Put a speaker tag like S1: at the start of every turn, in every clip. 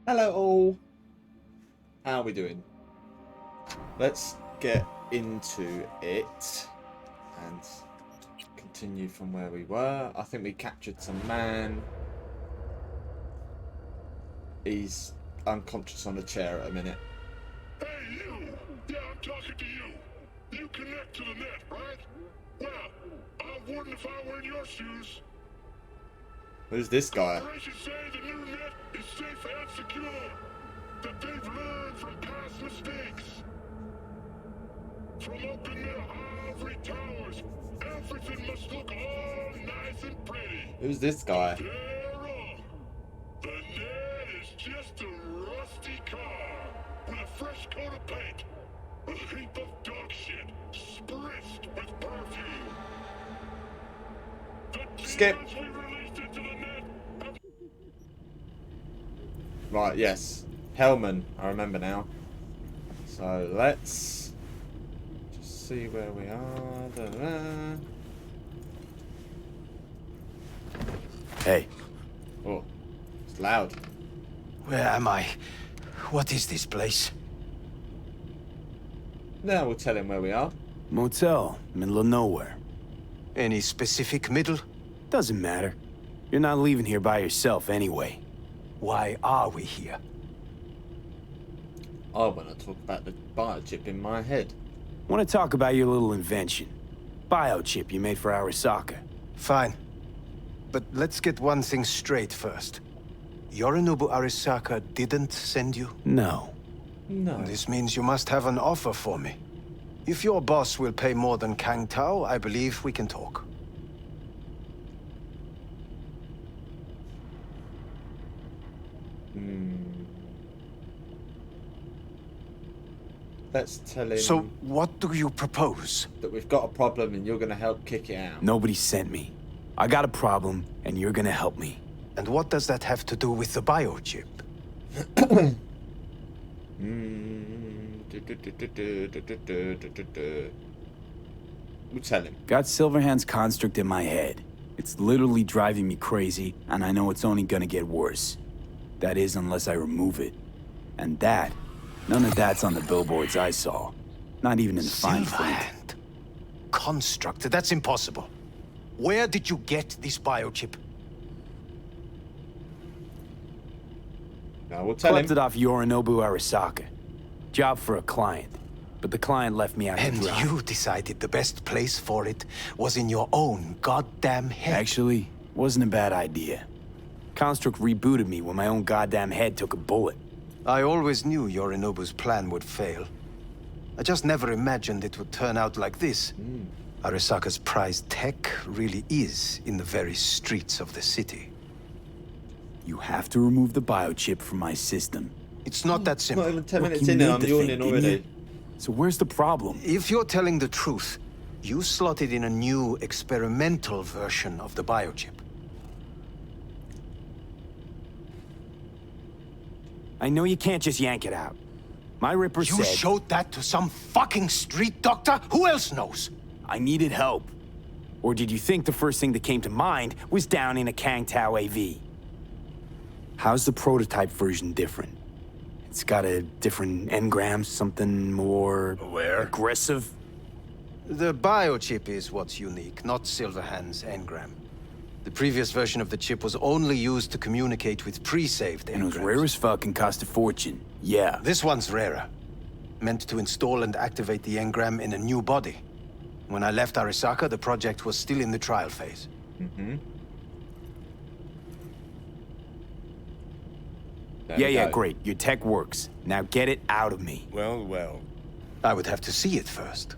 S1: Hello all. How are we doing? Let's get into it and continue from where we were. I think we captured some man. He's unconscious on the chair at a minute.
S2: Hey you! Yeah, I'm talking to you. You connect to the net, right? Well, I wouldn't if I were in your shoes.
S1: Who's this guy?
S2: Corporations say the new net is safe and secure. That they've learned from past mistakes. From open their ivory towers, everything must look all nice and pretty.
S1: Who's this guy?
S2: They're wrong. The net is just a rusty car with a fresh coat of paint. A heap of dog shit spritzed with perfume. The
S1: Skip.
S2: demons we released into the net have...
S1: Right, yes. Hellman, I remember now. So let's just see where we are. Da-da-da.
S3: Hey.
S1: Oh, it's loud.
S3: Where am I? What is this place?
S1: Now we'll tell him where we are.
S3: Motel, middle of nowhere.
S4: Any specific middle?
S3: Doesn't matter. You're not leaving here by yourself anyway.
S4: Why are we here?
S1: I want to talk about the biochip in my head.
S3: Want to talk about your little invention. Biochip you made for Arasaka.
S4: Fine. But let's get one thing straight first. Yorinobu Arasaka didn't send you?
S3: No.
S1: No.
S4: This means you must have an offer for me. If your boss will pay more than Kang Tao, I believe we can talk.
S1: Let's tell him
S4: So, what do you propose?
S1: that we've got a problem and you're going to help kick it out.
S3: Nobody sent me. I got a problem, and you're gonna help me.
S4: And what does that have to do with the biochip?
S1: We'll tell him.
S3: Got Silverhand's construct in my head. It's literally driving me crazy, and I know it's only gonna get worse. That is, unless I remove it. And that, none of that's on the billboards I saw. Not even in the fine print.
S4: Silverhand. Construct, that's impossible. Where did you get this biochip?
S1: Now we'll tell him.
S3: Collected it off Yorinobu Arasaka. Job for a client. But the client left me out to
S4: And
S3: dry.
S4: you decided the best place for it was in your own goddamn head.
S3: Actually, wasn't a bad idea. Construct rebooted me when my own goddamn head took a bullet.
S4: I always knew Yorinobu's plan would fail. I just never imagined it would turn out like this. Arasaka's prized tech really is in the very streets of the city.
S3: You have to remove the biochip from my system.
S4: It's not that
S1: Not
S4: simple.
S1: even 10
S3: Look,
S1: minutes
S3: you
S1: in and
S3: made
S1: I'm
S3: the
S1: yawning
S3: thing, didn't
S1: already.
S3: you? So where's the problem?
S4: If you're telling the truth, you slotted in a new experimental version of the biochip.
S3: I know you can't just yank it out. My Ripper
S4: You
S3: said
S4: showed that to some fucking street doctor? Who else knows?
S3: I needed help. Or did you think the first thing that came to mind was down in a Kang Tao AV? How's the prototype version different? It's got a different engram, something more... aggressive?
S4: The biochip is what's unique, not Silverhand's engram. The previous version of the chip was only used to communicate with pre-saved
S3: And it was
S4: engrams.
S3: rare as fuck and cost a fortune. Yeah.
S4: This one's rarer. Meant to install and activate the engram in a new body. When I left Arasaka, the project was still in the trial phase.
S1: There
S3: Yeah,
S1: we
S3: yeah,
S1: go.
S3: great. Your tech works. Now get it out of me.
S2: Well, well.
S4: I would have to see it first.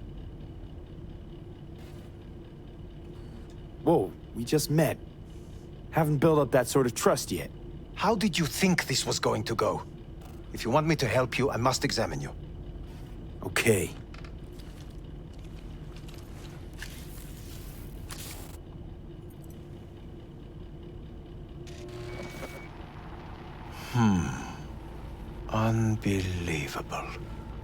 S3: Whoa, we just met. Haven't built up that sort of trust yet.
S4: How did you think this was going to go? If you want me to help you, I must examine you.
S3: Okay.
S4: Unbelievable.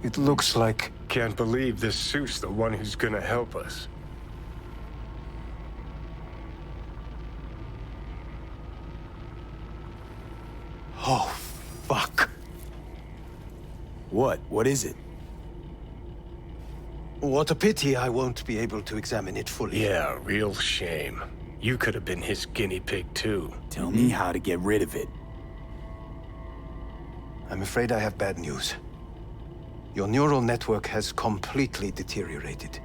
S4: It looks like...
S5: Can't believe this suit's the one who's gonna help us.
S4: Oh, fuck.
S3: What? What is it?
S4: What a pity I won't be able to examine it fully.
S5: Yeah, real shame. You could have been his guinea pig too.
S3: Tell me how to get rid of it.
S4: I'm afraid I have bad news. Your neural network has completely deteriorated.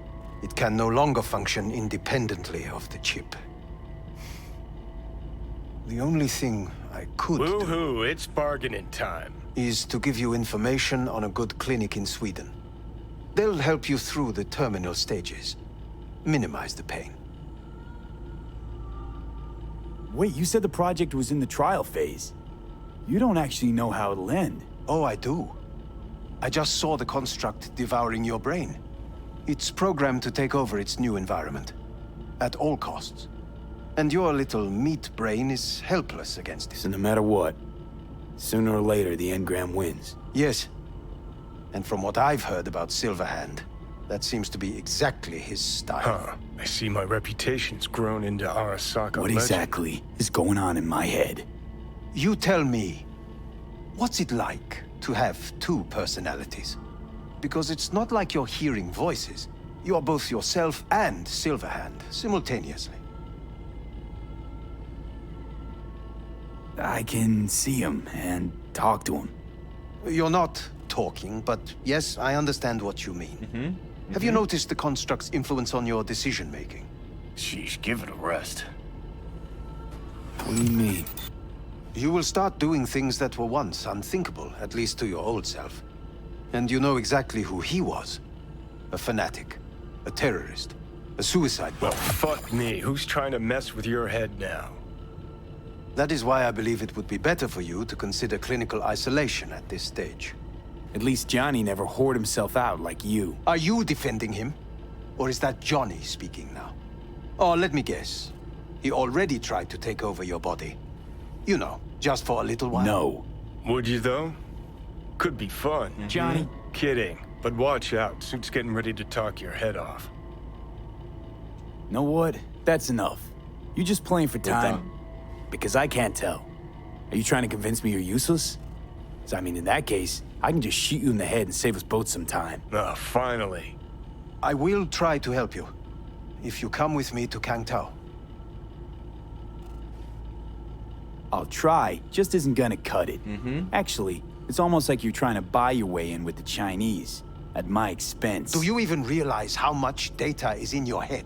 S4: It can no longer function independently of the chip. The only thing I could do
S5: Woohoo, it's bargaining time.
S4: is to give you information on a good clinic in Sweden. They'll help you through the terminal stages. Minimize the pain.
S3: Wait, you said the project was in the trial phase. You don't actually know how it'll end.
S4: Oh, I do. I just saw the construct devouring your brain. It's programmed to take over its new environment. At all costs. And your little meat brain is helpless against
S3: So
S4: it.
S3: no matter what, sooner or later the engram wins.
S4: Yes. And from what I've heard about Silverhand, that seems to be exactly his style.
S5: Huh. I see my reputation's grown into Arasaka
S3: What
S5: legend.
S3: exactly is going on in my head?
S4: You tell me, what's it like to have two personalities? Because it's not like you're hearing voices. You're both yourself and Silverhand simultaneously.
S3: I can see him and talk to him.
S4: You're not talking, but yes, I understand what you mean. Have you noticed the construct's influence on your decision-making?
S5: Sheesh, give it a rest.
S3: What do you mean?
S4: You will start doing things that were once unthinkable, at least to your old self. And you know exactly who he was. A fanatic, a terrorist, a suicide
S5: Well,
S4: bomber.
S5: fuck me. Who's trying to mess with your head now?
S4: That is why I believe it would be better for you to consider clinical isolation at this stage.
S3: At least Johnny never whored himself out like you.
S4: Are you defending him? Or is that Johnny speaking now? Oh, let me guess. He already tried to take over your body. You know, just for a little while.
S3: No.
S5: Would you, though? Could be fun.
S3: Johnny?
S5: Kidding. But watch out. Suit's getting ready to talk your head off.
S3: Know what? That's enough. You just playing for time?
S1: done.
S3: Because I can't tell. Are you trying to convince me you're useless? 'Cause I mean, in that case, I can just shoot you in the head and save us both some time.
S5: Ah, finally.
S4: I will try to help you. If you come with me to Kangtao.
S3: I'll try, just isn't gonna cut it. Actually, it's almost like you're trying to buy your way in with the Chinese, at my expense.
S4: Do you even realize how much data is in your head?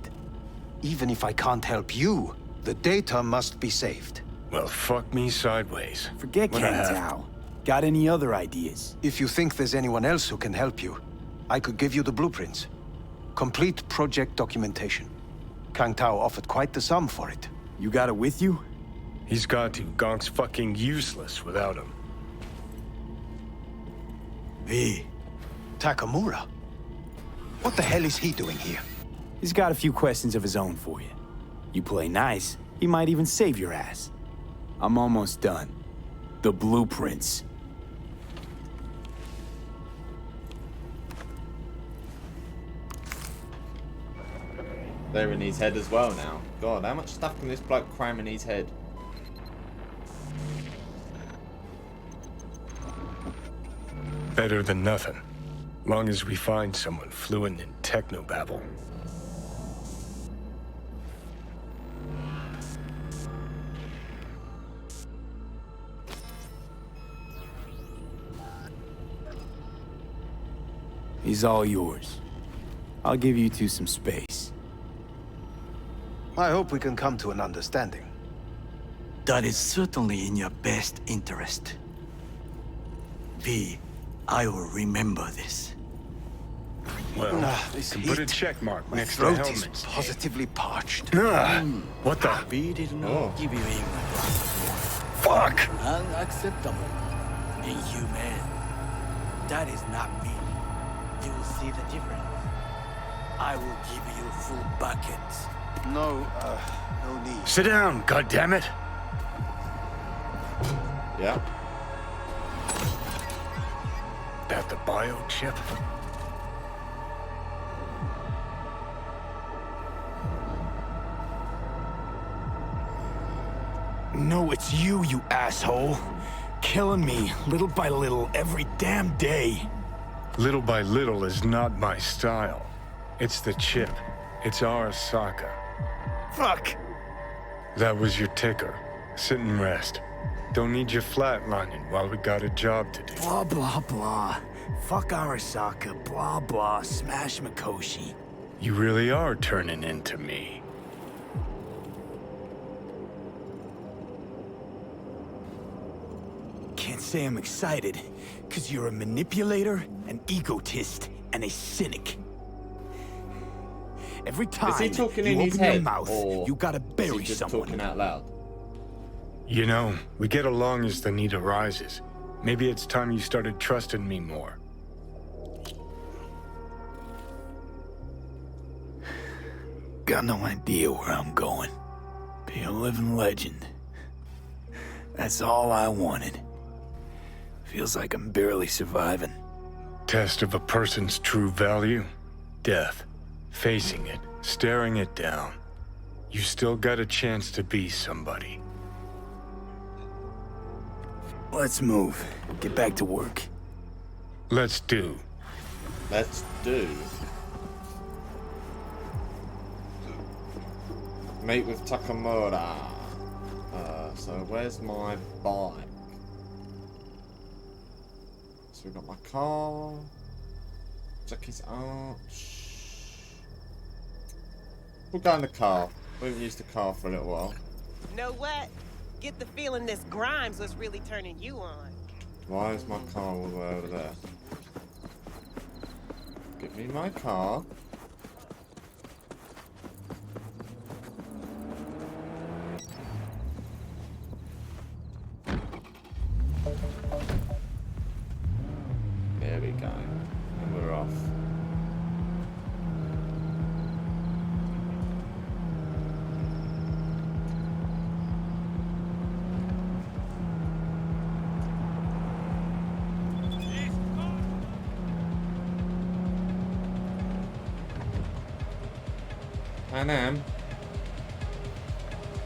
S4: Even if I can't help you, the data must be saved.
S5: Well, fuck me sideways.
S3: Forget
S5: When I
S3: Kang
S5: have-
S3: Tao. Got any other ideas?
S4: If you think there's anyone else who can help you, I could give you the blueprints. Complete project documentation. Kangtao offered quite the sum for it.
S3: You got it with you?
S5: He's got to. Gonk's fucking useless without him.
S4: V. Takamura? What the hell is he doing here?
S3: He's got a few questions of his own for you. You play nice, he might even save your ass. I'm almost done. The blueprints.
S1: They're in his head as well now. God, how much stuff can this bloke cram in his head?
S5: Better than nothing. Long as we find someone fluent in technobabble.
S3: He's all yours. I'll give you two some space.
S4: I hope we can come to an understanding.
S6: That is certainly in your best interest. V, I will remember this.
S5: Well,
S4: This
S5: can put a
S4: heat.
S5: check mark
S4: My
S5: next to the
S4: throat is
S5: helmet.
S4: positively parched.
S5: What the?
S6: V did not give you English.
S5: Fuck!
S6: Unacceptable. Inhumane. That is not me. You will see the difference. I will give you full buckets.
S4: No need.
S5: Sit down, goddammit!
S1: Yeah.
S5: That the biochip?
S3: No, it's you, you asshole. Killing me, little by little, every damn day.
S5: Little by little is not my style. It's the chip. It's Arasaka.
S3: Fuck!
S5: That was your ticker. Sit and rest. Don't need you flatlining while we got a job to do.
S3: Blah, blah, blah. Fuck Arasaka, blah, blah, smash Mikoshi.
S5: You really are turning into me.
S3: Can't say I'm excited, because you're a manipulator, an egotist, and a cynic. Every time
S1: Is he talking
S3: you
S1: in his
S3: open your
S1: head,
S3: mouth,
S1: or
S3: you gotta
S1: is
S3: bury
S1: he just
S3: someone.
S1: talking out loud?
S5: You know, we get along as the need arises. Maybe it's time you started trusting me more.
S3: Got no idea where I'm going. Be a living legend. That's all I wanted. Feels like I'm barely surviving.
S5: Test of a person's true value? Death. Facing it, staring it down. You still got a chance to be somebody.
S3: Let's move. Get back to work.
S5: Let's do.
S1: Let's do. Meet with Takamura. So where's my bike? So we've got my car. Check his arch. We'll go in the car. We haven't used the car for a little while.
S7: Know what? Get the feeling this Grimes was really turning you on.
S1: Why is my car all the way over there? Give me my car. There we go. And we're off.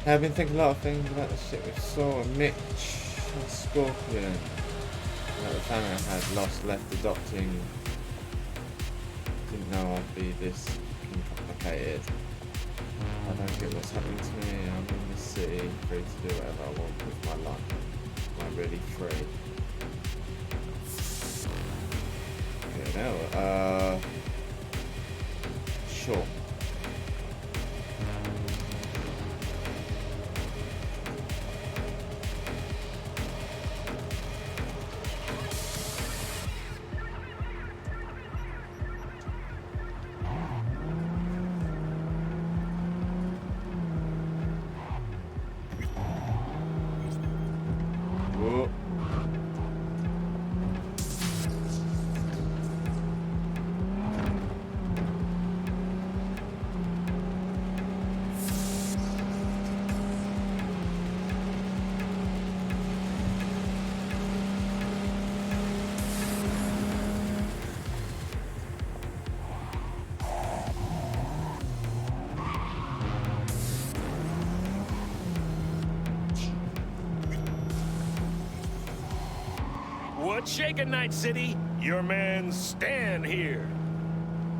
S1: I have been thinking a lot of things about the shit we saw with Mitch and Scorpion. About the family I had lost, left adopting. Didn't know I'd be this complicated. I don't get what's happening to me. I'm in the city, free to do whatever I want with my life. Am I really free? Okay, now, sure. Whoa.
S8: What's shaking, Night City? Your man Stan here.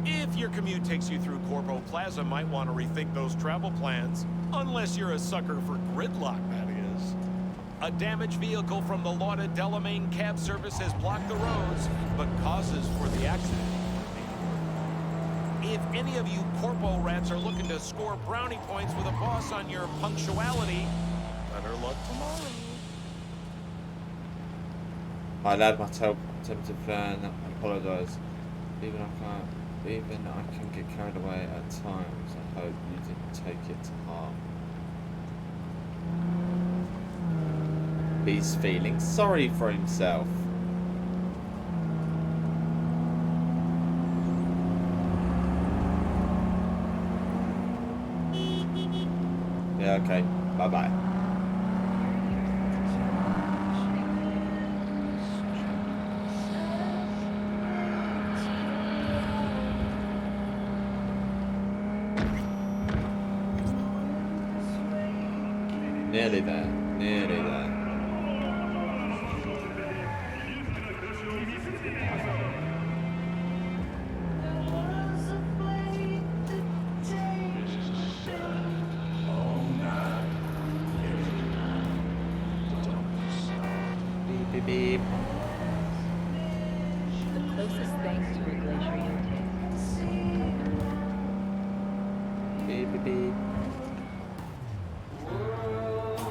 S8: If your commute takes you through Corpo Plaza, might want to rethink those travel plans. Unless you're a sucker for gridlock, that is. A damaged vehicle from the lauded Delamain cab service has blocked the roads, but causes for the accident. If any of you Corpo rats are looking to score brownie points with a boss on your punctuality, better luck tomorrow.
S1: My lad, my attempted plan, I apologise. Even I can get carried away at times. I hope you didn't take it to heart. He's feeling sorry for himself. Yeah, okay. Bye-bye. Nearly there. Nearly there.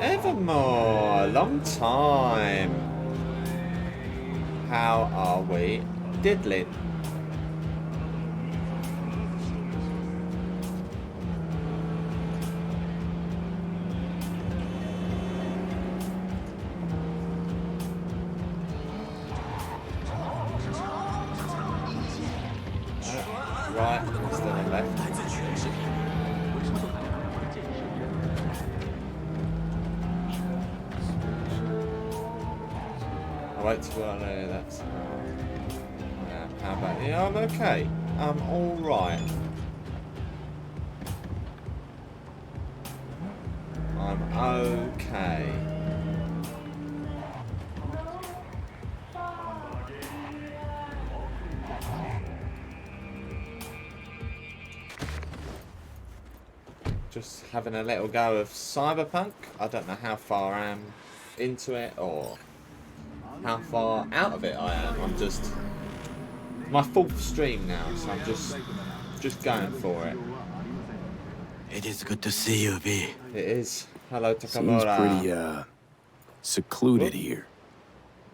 S1: Evermore, long time. How are we diddling? Right, still on left. I wait till that's. Yeah, how about yeah? I'm okay. I'm all right. I'm okay. Just having a little go of Cyberpunk. I don't know how far I am into it or how far out of it I am. I'm just my 4th stream now, so I'm just going for it.
S6: It is good to see you, V.
S1: It is. Hello,
S3: Seems
S1: Takamura.
S3: pretty, secluded here.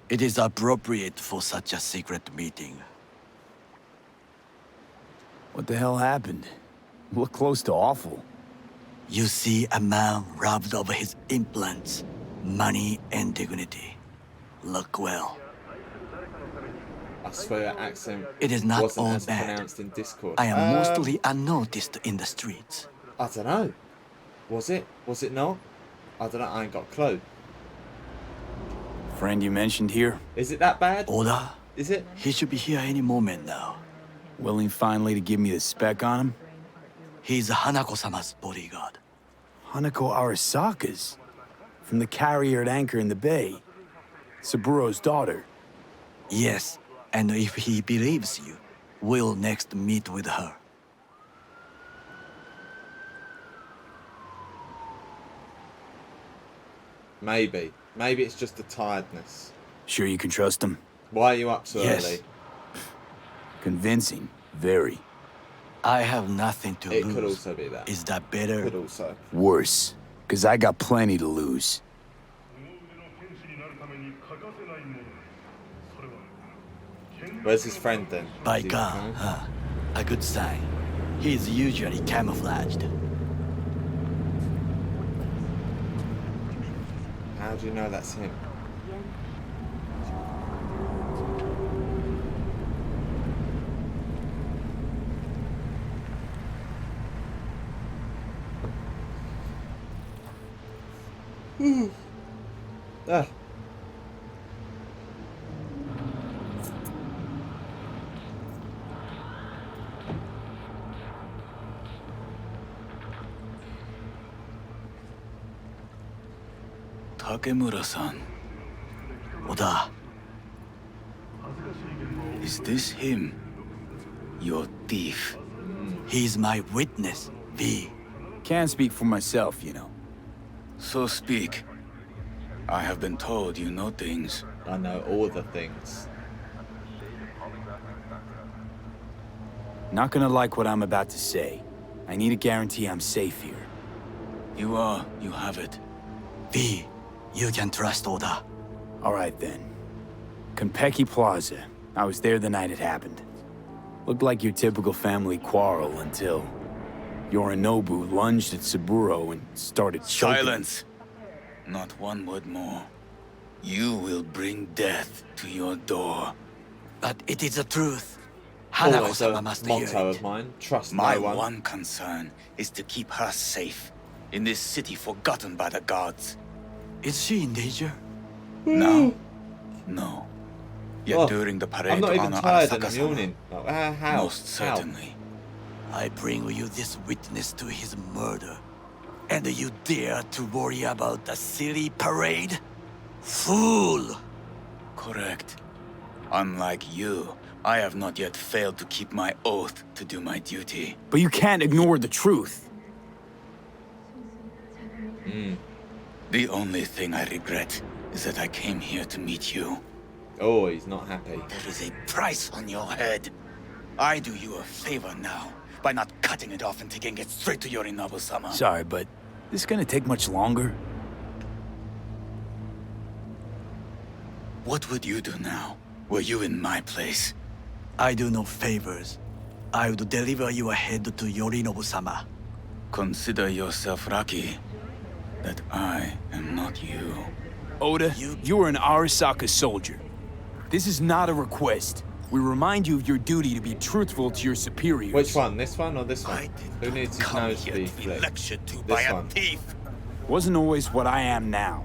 S6: It is appropriate for such a secret meeting.
S3: What the hell happened? Look close to awful.
S6: You see a man robbed of his implants, money and dignity. Look well.
S1: I swear your accent
S6: It is not
S1: wasn't
S6: all
S1: as
S6: bad.
S1: pronounced in Discord.
S6: I am mostly unnoticed in the streets.
S1: I don't know. Was it? Was it not? I don't know. I ain't got a clue.
S3: Friend you mentioned here,
S1: Is it that bad?
S6: Oda,
S1: Is it?
S6: he should be here any moment now.
S3: willing finally to give me the spec on him?
S6: He's Hanako-sama's bodyguard.
S3: Hanako Arasaka's? From the carrier at anchor in the bay. Saburo's daughter.
S6: Yes, and if he believes you, we'll next meet with her.
S1: Maybe. Maybe it's just the tiredness.
S3: Sure you can trust him?
S1: Why are you up so
S6: Yes.
S1: early?
S3: Convincing. Very.
S6: I have nothing to
S1: It
S6: lose.
S1: could also be that.
S6: Is that better?
S1: Could also.
S3: Worse. Cause I got plenty to lose.
S1: Where's his friend then?
S6: By
S1: Is he
S6: God,
S1: coming?
S6: huh? A good sign. He's usually camouflaged.
S1: How do you know that's him? Ah.
S3: Takemura-san.
S6: Oda,
S3: Is this him? Your thief.
S6: he's my witness, V.
S3: Can't speak for myself, you know. So speak. I have been told you know things.
S1: I know all the things.
S3: Not gonna like what I'm about to say. I need a guarantee I'm safe here. You have it.
S6: V, you can trust Oda.
S3: All right then. Konpeki Plaza. I was there the night it happened. Looked like your typical family quarrel until Yorinobu lunged at Saburo and started choking.
S9: Silence! Not one word more. You will bring death to your door.
S6: But it is the truth.
S1: Always a
S6: Hanako-sama must hear
S1: motto
S6: it.
S1: of mine. Trust
S9: My
S1: no one.
S9: one concern is to keep her safe in this city forgotten by the gods.
S6: Is she in danger?
S9: No. No. Yet
S1: Oh,
S9: during the parade
S1: I'm not
S9: to
S1: even
S9: honor
S1: tired and I'm
S9: Arasaka-sama,
S1: yawning. Oh, how?
S9: most
S1: How?
S9: certainly.
S6: I bring you this witness to his murder. And you dare to worry about the silly parade? Fool!
S9: Correct. Unlike you, I have not yet failed to keep my oath to do my duty.
S3: But you can't ignore the truth.
S9: The only thing I regret is that I came here to meet you.
S1: Oh, he's not happy.
S9: There is a price on your head. I do you a favor now by not cutting it off and taking it straight to Yorinobu-sama.
S3: Sorry, but this gonna take much longer?
S9: What would you do now? Were you in my place?
S6: I do no favors. I would deliver your head to Yorinobu-sama.
S9: Consider yourself lucky that I am not you.
S3: Oda, you are an Arasaka soldier. This is not a request. We remind you of your duty to be truthful to your superiors.
S1: Which one? This one or this
S6: I
S1: one?
S6: did
S1: Who
S6: not
S1: needs his
S6: come
S1: nose to
S6: here
S1: be
S6: to be
S1: flicked?
S6: lectured to
S1: This
S6: by a
S1: one.
S6: thief.
S3: Wasn't always what I am now.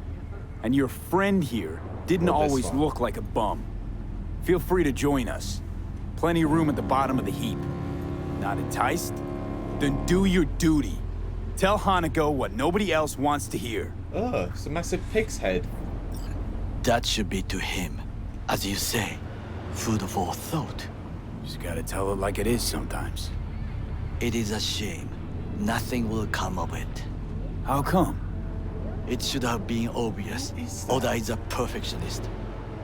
S3: And your friend here didn't
S1: Or this
S3: always
S1: one.
S3: look like a bum. Feel free to join us. Plenty of room at the bottom of the heap. Not enticed? Then do your duty. Tell Hanako what nobody else wants to hear.
S1: Oh, it's a massive pig's head.
S6: That should be to him. As you say, food for thought.
S3: Just gotta tell it like it is sometimes.
S6: It is a shame. Nothing will come of it.
S3: How come?
S6: It should have been obvious.
S1: is that?
S6: Oda is a perfectionist.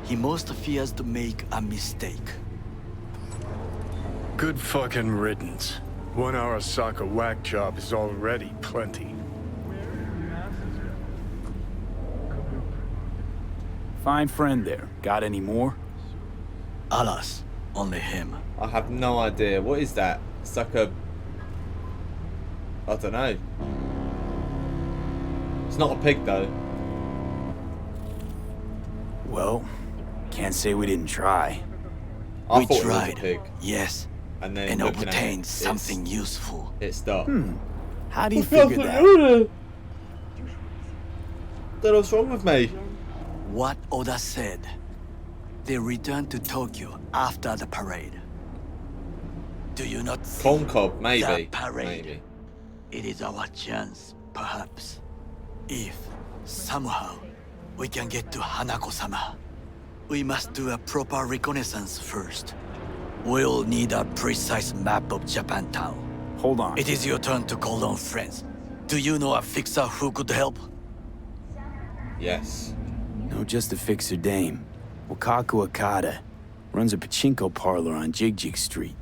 S6: He most fears to make a mistake.
S5: Good fucking riddance. One Arasaka whack job is already plenty.
S3: Fine friend there. Got any more?
S6: Alas, only him.
S1: I have no idea. What is that? It's like a... I don't know. It's not a pig though.
S3: Well, can't say we didn't try.
S1: I
S6: We
S1: thought
S6: tried,
S1: it was a pig.
S6: yes,
S1: And then
S6: and
S1: looking at
S6: obtained
S1: it,
S6: something useful.
S1: It's dark.
S3: How do you figure that?
S1: Don't know what's wrong with me.
S6: What Oda said. They returned to Tokyo after the parade. Do you not see
S1: Corn cob, maybe.
S6: that parade?
S1: Maybe.
S6: It is our chance, perhaps. If, somehow, we can get to Hanako-sama. We must do a proper reconnaissance first. We'll need a precise map of Japantown.
S3: Hold on.
S6: It is your turn to call on friends. Do you know a fixer who could help?
S1: Yes.
S3: No, just a fixer dame. Wakaku Okada. Runs a pachinko parlor on Jig Street.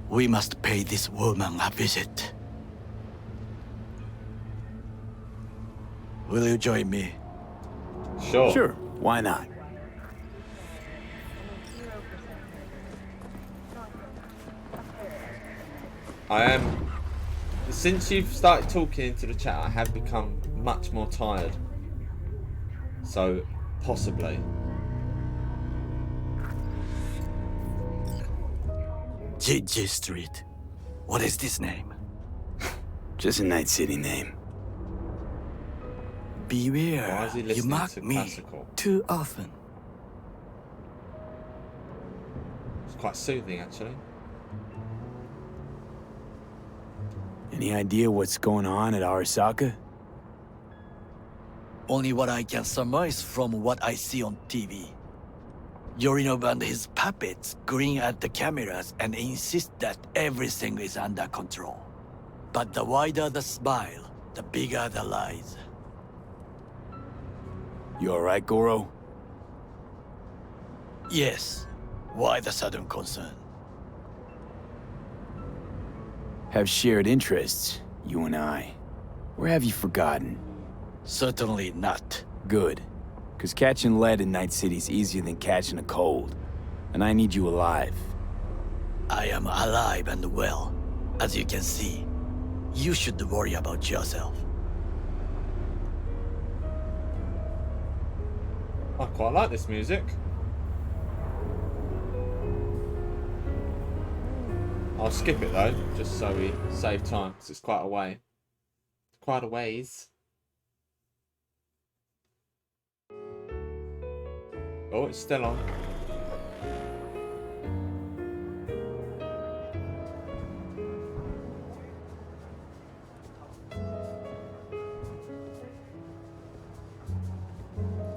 S6: We must pay this woman a visit. Will you join me?
S1: Sure.
S3: Sure, why not?
S1: I am. Since you've started talking into the chat, I have become much more tired. So, possibly.
S6: Jig Street. What is this name?
S3: Just a Night City name.
S1: Why
S6: Beware,
S1: is he
S6: you
S1: listening
S6: mock
S1: to
S6: me
S1: classical?
S6: too often.
S1: It's quite soothing, actually.
S3: Any idea what's going on at Arasaka?
S6: Only what I can surmise from what I see on TV. Yorinobu and his puppets grin at the cameras and insist that everything is under control. But the wider the smile, the bigger the lies.
S3: You alright, Goro?
S6: Yes. Why the sudden concern?
S3: Have shared interests, you and I. Or have you forgotten?
S6: Certainly not.
S3: Good. Because catching lead in Night City's easier than catching a cold. And I need you alive.
S6: I am alive and well, as you can see. You should worry about yourself.
S1: I quite like this music. I'll skip it though, just so we save time, because it's quite a way. Quite a ways. Oh, it's still on.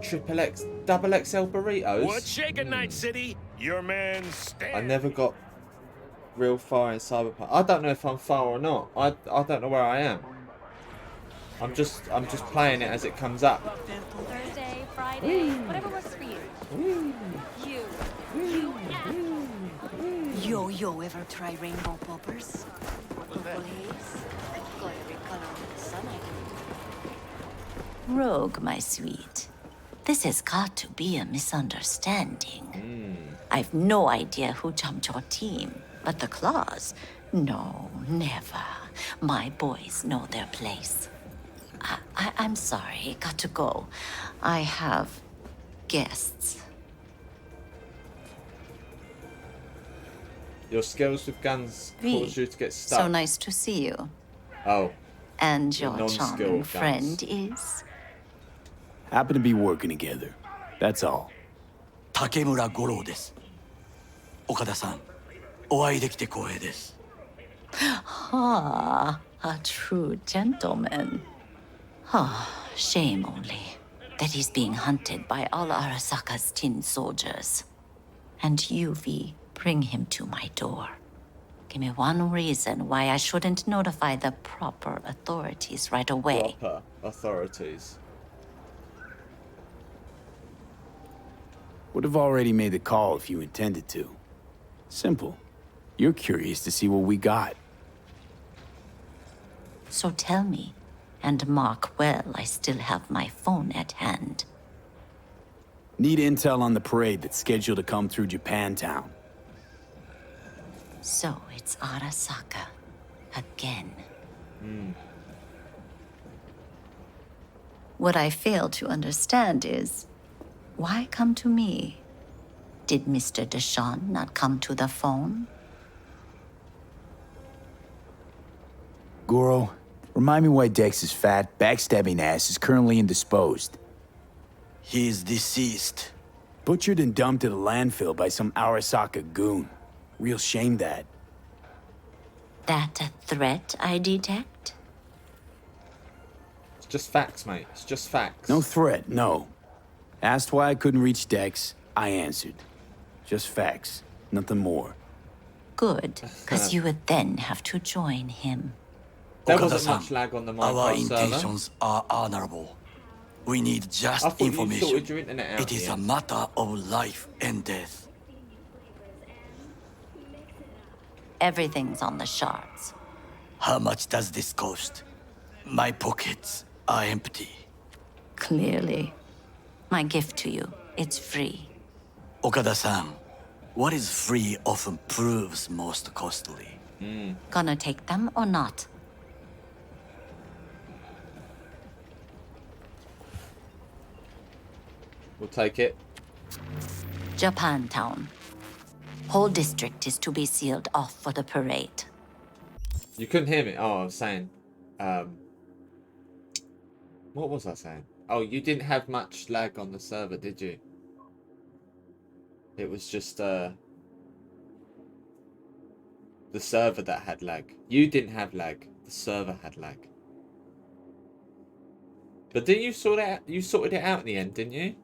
S1: Triple X, double XL burritos.
S8: What's shaking, Night City? Your man Stan.
S1: I never got real far in Cyberpunk. I don't know if I'm far or not. I don't know where I am. I'm just playing it as it comes up.
S10: Thursday, Friday, whatever works for you. Yo, ever try rainbow poppers? Purple haze? Got every color under the sun, I think. Rogue, my sweet. This has got to be a misunderstanding. I've no idea who jumped your team, but the claws? No, never. My boys know their place. I'm sorry, got to go. I have guests.
S1: Your skills with guns
S10: V,
S1: cause you to get stuck.
S10: so nice to see you.
S1: Oh,
S10: And your
S1: non-skilled
S10: charming
S1: guns.
S10: friend is?
S3: Happen to be working together. That's all.
S6: 竹村五郎です。岡田さん、お会いできて光栄です。
S10: Ah, a true gentleman. Ah, shame only that he's being hunted by all Arasaka's tin soldiers. And you, V, bring him to my door. Give me one reason why I shouldn't notify the proper authorities right away.
S1: Proper authorities.
S3: Would have already made the call if you intended to. Simple. You're curious to see what we got.
S10: So tell me, and mark well I still have my phone at hand.
S3: Need intel on the parade that's scheduled to come through Japantown.
S10: So it's Arasaka again. What I fail to understand is, why come to me? Did Mr. Deshawn not come to the phone?
S3: Goro, remind me why Dex's fat, backstabbing ass is currently indisposed.
S6: He is deceased.
S3: Butchered and dumped at a landfill by some Arasaka goon. Real shame that.
S10: That a threat I detect?
S1: It's just facts, mate. It's just facts.
S3: No threat, no. Asked why I couldn't reach Dex, I answered. Just facts, nothing more.
S10: Good, because you would then have to join him.
S1: There wasn't
S6: Okada-san,
S1: much lag on the
S6: our
S1: Minecraft server.
S6: intentions are honorable. We need
S1: I
S6: just
S1: thought you
S6: information.
S1: sorted your internet out
S6: It is
S1: here.
S6: a matter of life and death.
S10: Everything's on the shards.
S6: How much does this cost? My pockets are empty.
S10: Clearly. My gift to you, it's free.
S6: Okada-san, what is free often proves most costly.
S10: Gonna take them or not?
S1: We'll take it.
S10: Japantown. Whole district is to be sealed off for the parade.
S1: You couldn't hear me. Oh, I was saying. What was I saying? Oh, you didn't have much lag on the server, did you? It was just the server that had lag. You didn't have lag. The server had lag. But didn't you sort it out? You sorted it out in the end, didn't you?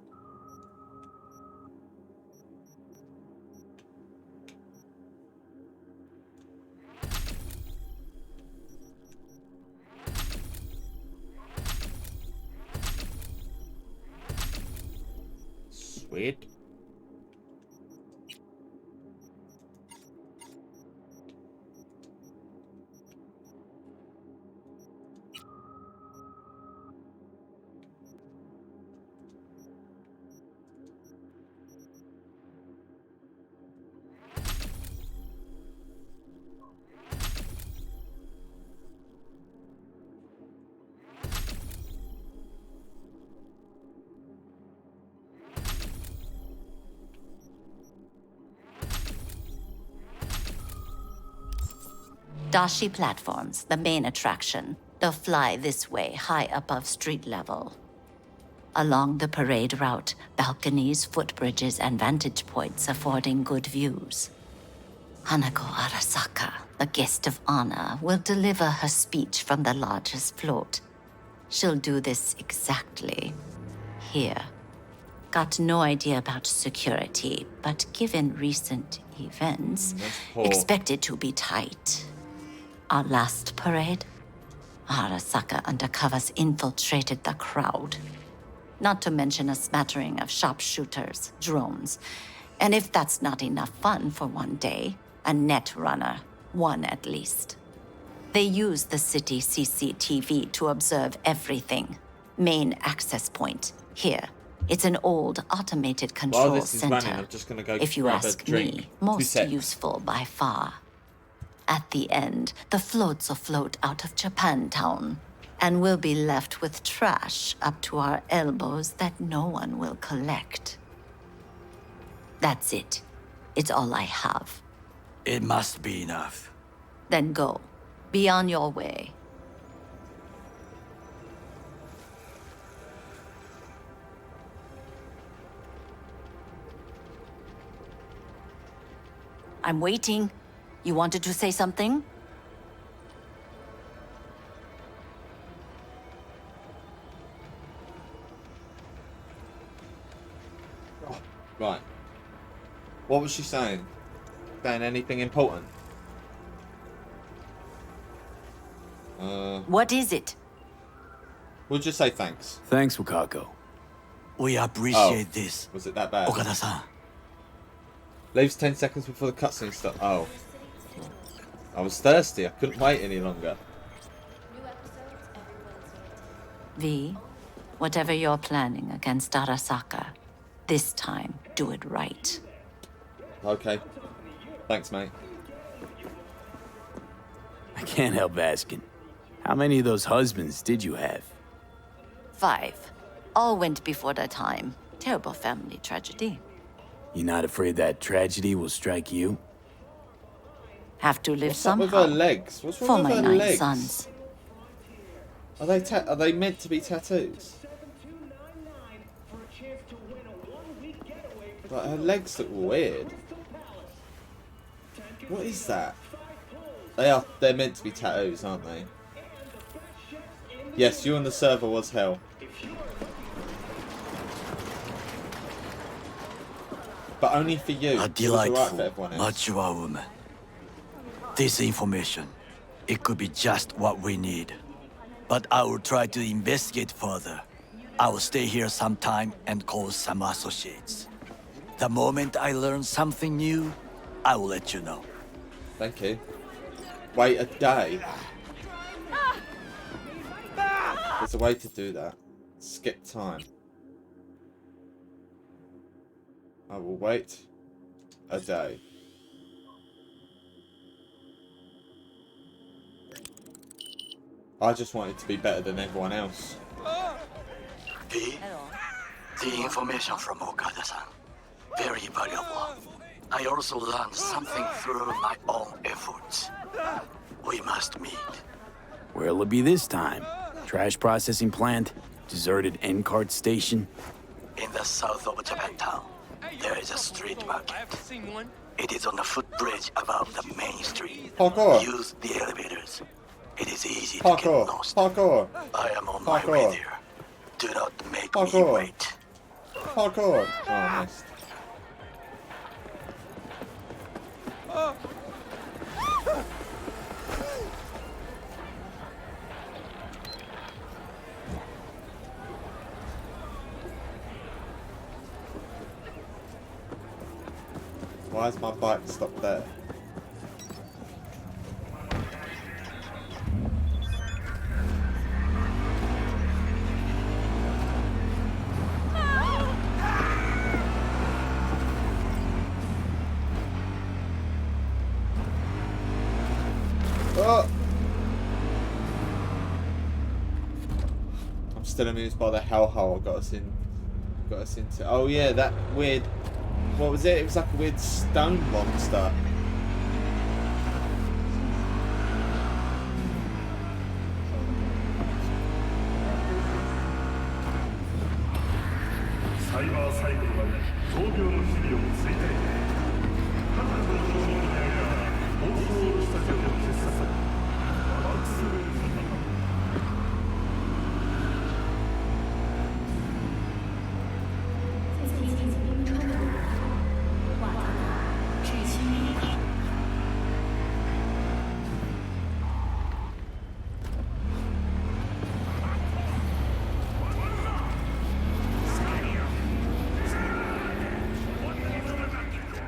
S1: Sweet.
S10: Dashi platforms, the main attraction. They'll fly this way, high above street level. Along the parade route, balconies, footbridges, and vantage points affording good views. Hanako Arasaka, the guest of honor, will deliver her speech from the largest float. She'll do this exactly here. Got no idea about security, but given recent events,
S1: poor.
S10: expect it to be tight. Our last parade, Arasaka undercovers infiltrated the crowd. Not to mention a smattering of sharpshooters, drones, and if that's not enough fun for one day, a net runner, one at least. They use the city CCTV to observe everything. Main access point, here, It's an old automated
S1: While
S10: control
S1: this is running,
S10: center.
S1: I'm just gonna go
S10: If you
S1: grab a
S10: ask
S1: drink.
S10: me,
S1: 2
S10: most
S1: secs.
S10: useful by far. At the end, the floats afloat out of Japantown, and we'll be left with trash up to our elbows that no one will collect. That's it. It's all I have.
S6: It must be enough.
S10: Then go. Be on your way. I'm waiting. You wanted to say something?
S1: Right. What was she saying? Saying anything important?
S10: What is it?
S1: We'll just say thanks.
S3: Thanks, Wakako.
S6: We appreciate this.
S1: Was it that bad?
S6: Okada-san.
S1: Leaves 10 seconds before the cutscene starts. Oh. I was thirsty. I couldn't wait any longer.
S10: V, whatever you're planning against Arasaka, this time do it right.
S1: Okay. Thanks, mate.
S3: I can't help asking. How many of those husbands did you have?
S10: 5. All went before their time. Terrible family tragedy.
S3: You not afraid that tragedy will strike you?
S10: Have to live
S1: What's up
S10: somehow.
S1: with her legs? What's
S10: For
S1: wrong
S10: my
S1: with her
S10: 9
S1: legs?
S10: sons.
S1: Are they meant to be tattoos? But her legs look weird. What is that? They're meant to be tattoos, aren't they? Yes, you on the server was hell. But only for you.
S6: A
S1: It was alright for
S6: delightful,
S1: everyone else.
S6: mature woman. This information, it could be just what we need. But I will try to investigate further. I will stay here some time and call some associates. The moment I learn something new, I will let you know.
S1: Thank you. Wait a day. There's a way to do that. Skip time. I will wait a day. I just want it to be better than everyone else.
S6: V, the information from Okada-san, very valuable. I also learned something through my own efforts. We must meet.
S3: Where'll it be this time? Trash processing plant? Deserted N-cart station?
S6: In the south of Japantown, there is a street market. It is on the footbridge above the main street.
S1: Parkour.
S6: Use the elevators. It is easy to
S1: Parkour.
S6: get lost.
S1: Parkour.
S6: I am on my way
S1: Parkour.
S6: there. Do not make me
S1: Parkour.
S6: wait.
S1: Parkour. Oh, missed. Why is my bike stopped there? Oh! I'm still amused by the hellhole got us into. Oh yeah, that weird. What was it? It was like a weird stone monster.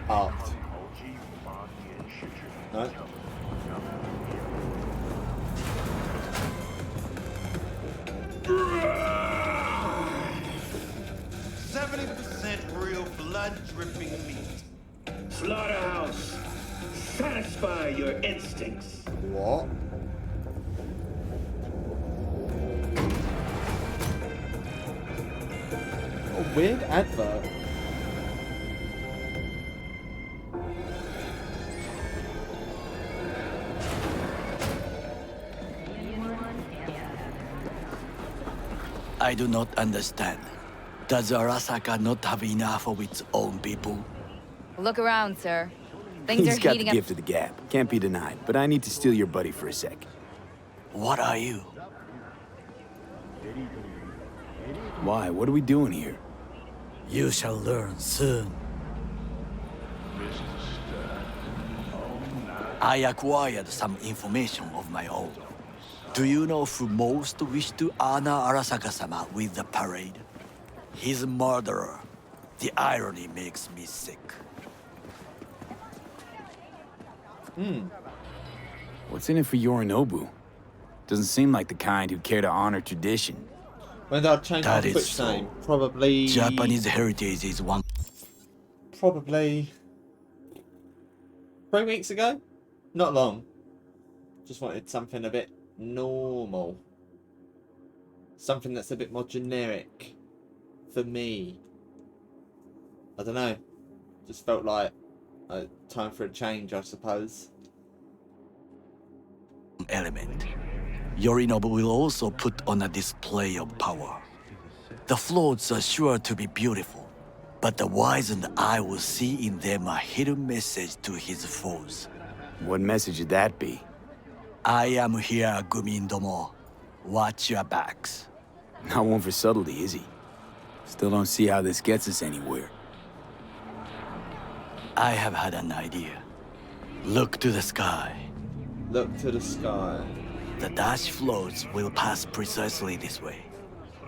S1: Arced. No?
S2: Slaughterhouse, satisfy your instincts.
S1: What? A weird advert.
S6: I do not understand. Does Arasaka not have enough of its own people?
S11: Look around, sir. Things
S3: He's
S11: are
S3: got the
S11: heating up.
S3: gift of the gab. Can't be denied. But I need to steal your buddy for a sec.
S6: What are you?
S3: Why? What are we doing here?
S6: You shall learn soon. I acquired some information of my own. Do you know who most wished to honor Arasaka-sama with the parade? His murderer. The irony makes me sick.
S3: What's in it for Yorinobu? Doesn't seem like the kind who care to honor tradition.
S1: When did I change my
S6: That is
S1: Twitch
S6: so.
S1: name? Probably.
S6: Japanese heritage is one.
S1: Probably 3 weeks ago. Not long. Just wanted something a bit normal. Something that's a bit more generic for me. I don't know. Just felt like time for a change, I suppose.
S6: Element. Yorinobu will also put on a display of power. The floats are sure to be beautiful, but the wizened eye will see in them a hidden message to his foes.
S3: What message would that be?
S6: I am here, Gumindomo. Watch your backs.
S3: Not one for subtlety, is he? Still don't see how this gets us anywhere.
S6: I have had an idea. Look to the sky.
S1: Look to the sky.
S6: The dash floats will pass precisely this way.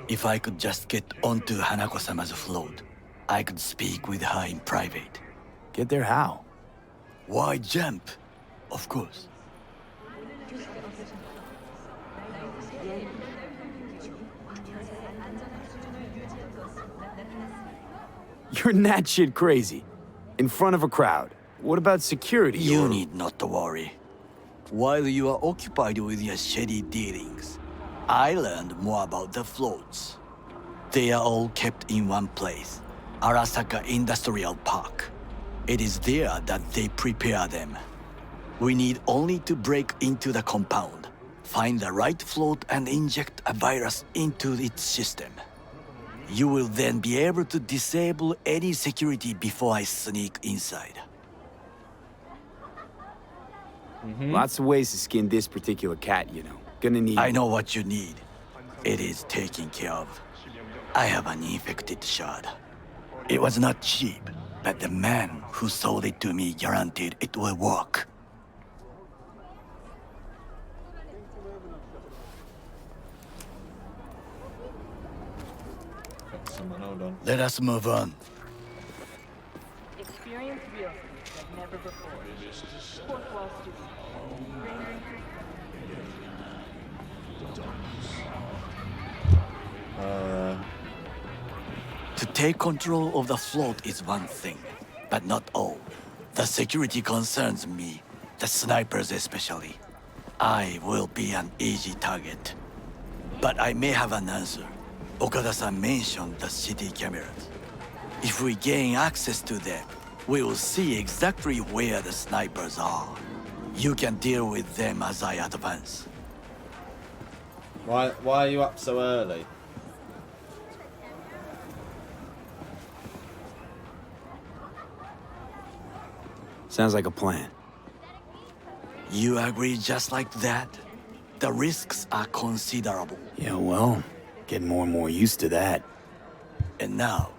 S6: If I could just get onto Hanako-sama's float, I could speak with her in private.
S3: Get there how?
S6: Why jump? Of course.
S3: You're that shit crazy. In front of a crowd. What about security?
S6: You
S3: or-
S6: need not to worry. While you are occupied with your shady dealings, I learned more about the floats. They are all kept in one place, Arasaka Industrial Park. It is there that they prepare them. We need only to break into the compound, find the right float and inject a virus into its system. You will then be able to disable any security before I sneak inside.
S3: Lots of ways to skin this particular cat, you know. Gonna need...
S6: I know what you need. It is taken care of. I have an infected shard. It was not cheap, but the man who sold it to me guaranteed it will work.
S1: Someone, hold on.
S6: Let us move on.
S12: Experience real like never before. Fourth wall studio.
S6: To take control of the float is one thing, but not all. The security concerns me, the snipers especially. I will be an easy target. But I may have an answer. Okada-san mentioned the city cameras. If we gain access to them, we will see exactly where the snipers are. You can deal with them as I advance.
S1: Why are you up so early?
S3: Sounds like a plan.
S6: You agree just like that? The risks are considerable.
S3: Yeah, well, getting more and more used to that.
S6: And now,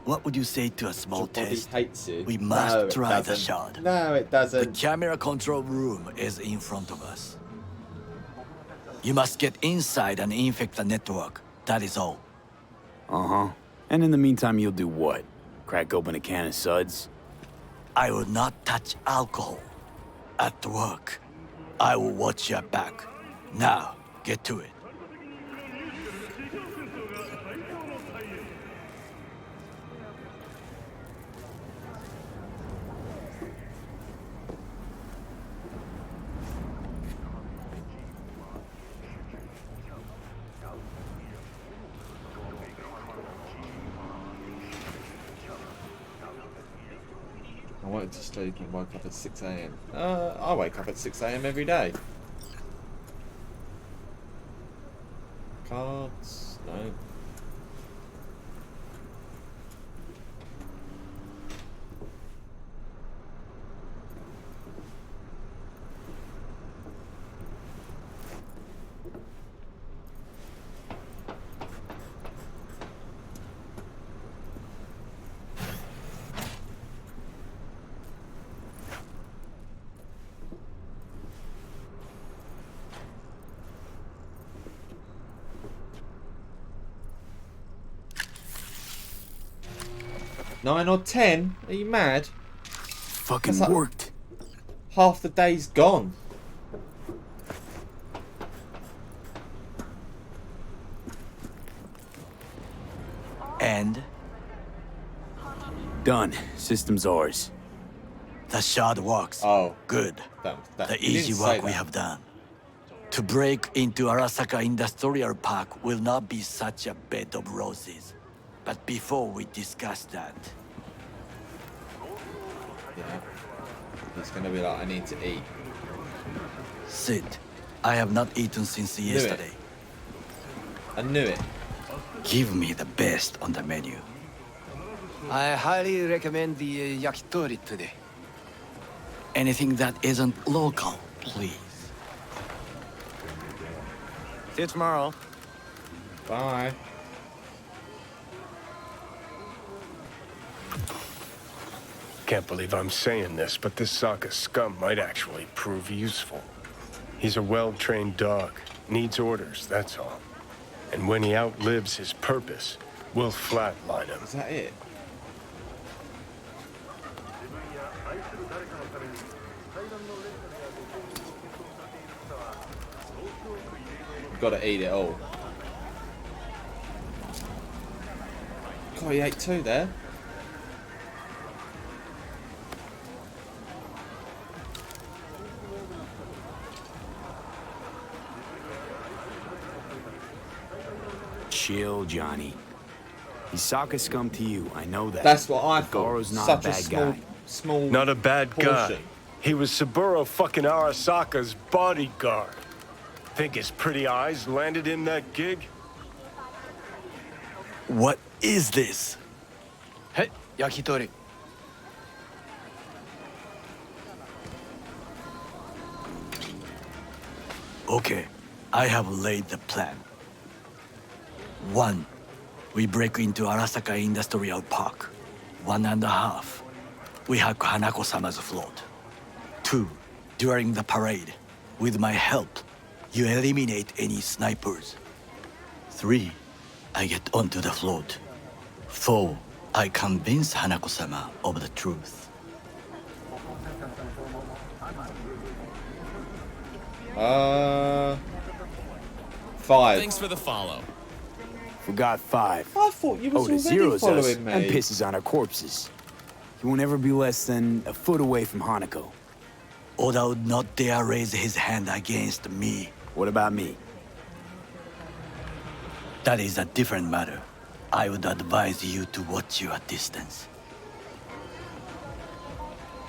S6: what would you say to a small
S1: Your body
S6: test?
S1: hates you.
S6: We must
S1: No, it
S6: try the
S1: doesn't.
S6: shard.
S1: No, it
S6: The
S1: doesn't.
S6: camera control room is in front of us. You must get inside and infect the network. That is all.
S3: Uh-huh. And in the meantime, you'll do what? Crack open a can of suds?
S6: I will not touch alcohol. At work, I will watch your back. Now, get to it.
S1: wanted to sleep and woke up at 6 a.m. I wake up at 6 a.m. every day. Cards? No. Nine or 10? Are you mad?
S3: Fucking
S1: like
S3: worked.
S1: half the day's gone.
S6: And
S3: Done. System's ours.
S6: the shard works.
S1: Oh,
S6: Good.
S1: that
S6: The
S1: you
S6: easy
S1: didn't say
S6: work we
S1: that.
S6: have done. To break into Arasaka Industrial Park will not be such a bed of roses. But before we discuss that,
S1: Yeah. He's gonna be like, I need to eat.
S6: Sid, I have not eaten since
S1: it.
S6: yesterday.
S1: I knew it.
S6: Give me the best on the menu.
S4: I highly recommend the yakitori today.
S6: Anything that isn't local, please.
S4: See you tomorrow.
S1: Bye.
S5: Can't believe I'm saying this, but this Sokka scum might actually prove useful. He's a well-trained dog. Needs orders, that's all. And when he outlives his purpose, we'll flatline him.
S1: Is that it? You've got to eat it all. God, he ate two there.
S3: Chill, Johnny. He's Sokka scum to you, I know that.
S1: That's what I
S3: But
S1: thought.
S3: Goro's not
S1: Such
S3: a
S1: a
S3: bad
S1: small,
S3: guy.
S1: small.
S5: Not a bad guy.
S1: portion.
S5: He was Saburo fucking Arasaka's bodyguard. Think his pretty eyes landed in that gig?
S6: What is this?
S4: Hey, yakitori.
S6: Okay, I have laid the plan. 1. We break into Arasaka Industrial Park. 1.5. We hack Hanako-sama's float. 2. During the parade, with my help, you eliminate any snipers. 3. I get onto the float. 4. I convince Hanako-sama of the truth.
S1: Five.
S8: Thanks for the follow.
S3: Forgot 5.
S1: I thought you was
S3: The
S1: already
S3: zero's us
S1: following me.
S3: and pisses on our corpses. He won't ever be less than a foot away from Hanako.
S6: Oda would not dare raise his hand against me.
S3: What about me?
S6: That is a different matter. I would advise you to watch your distance.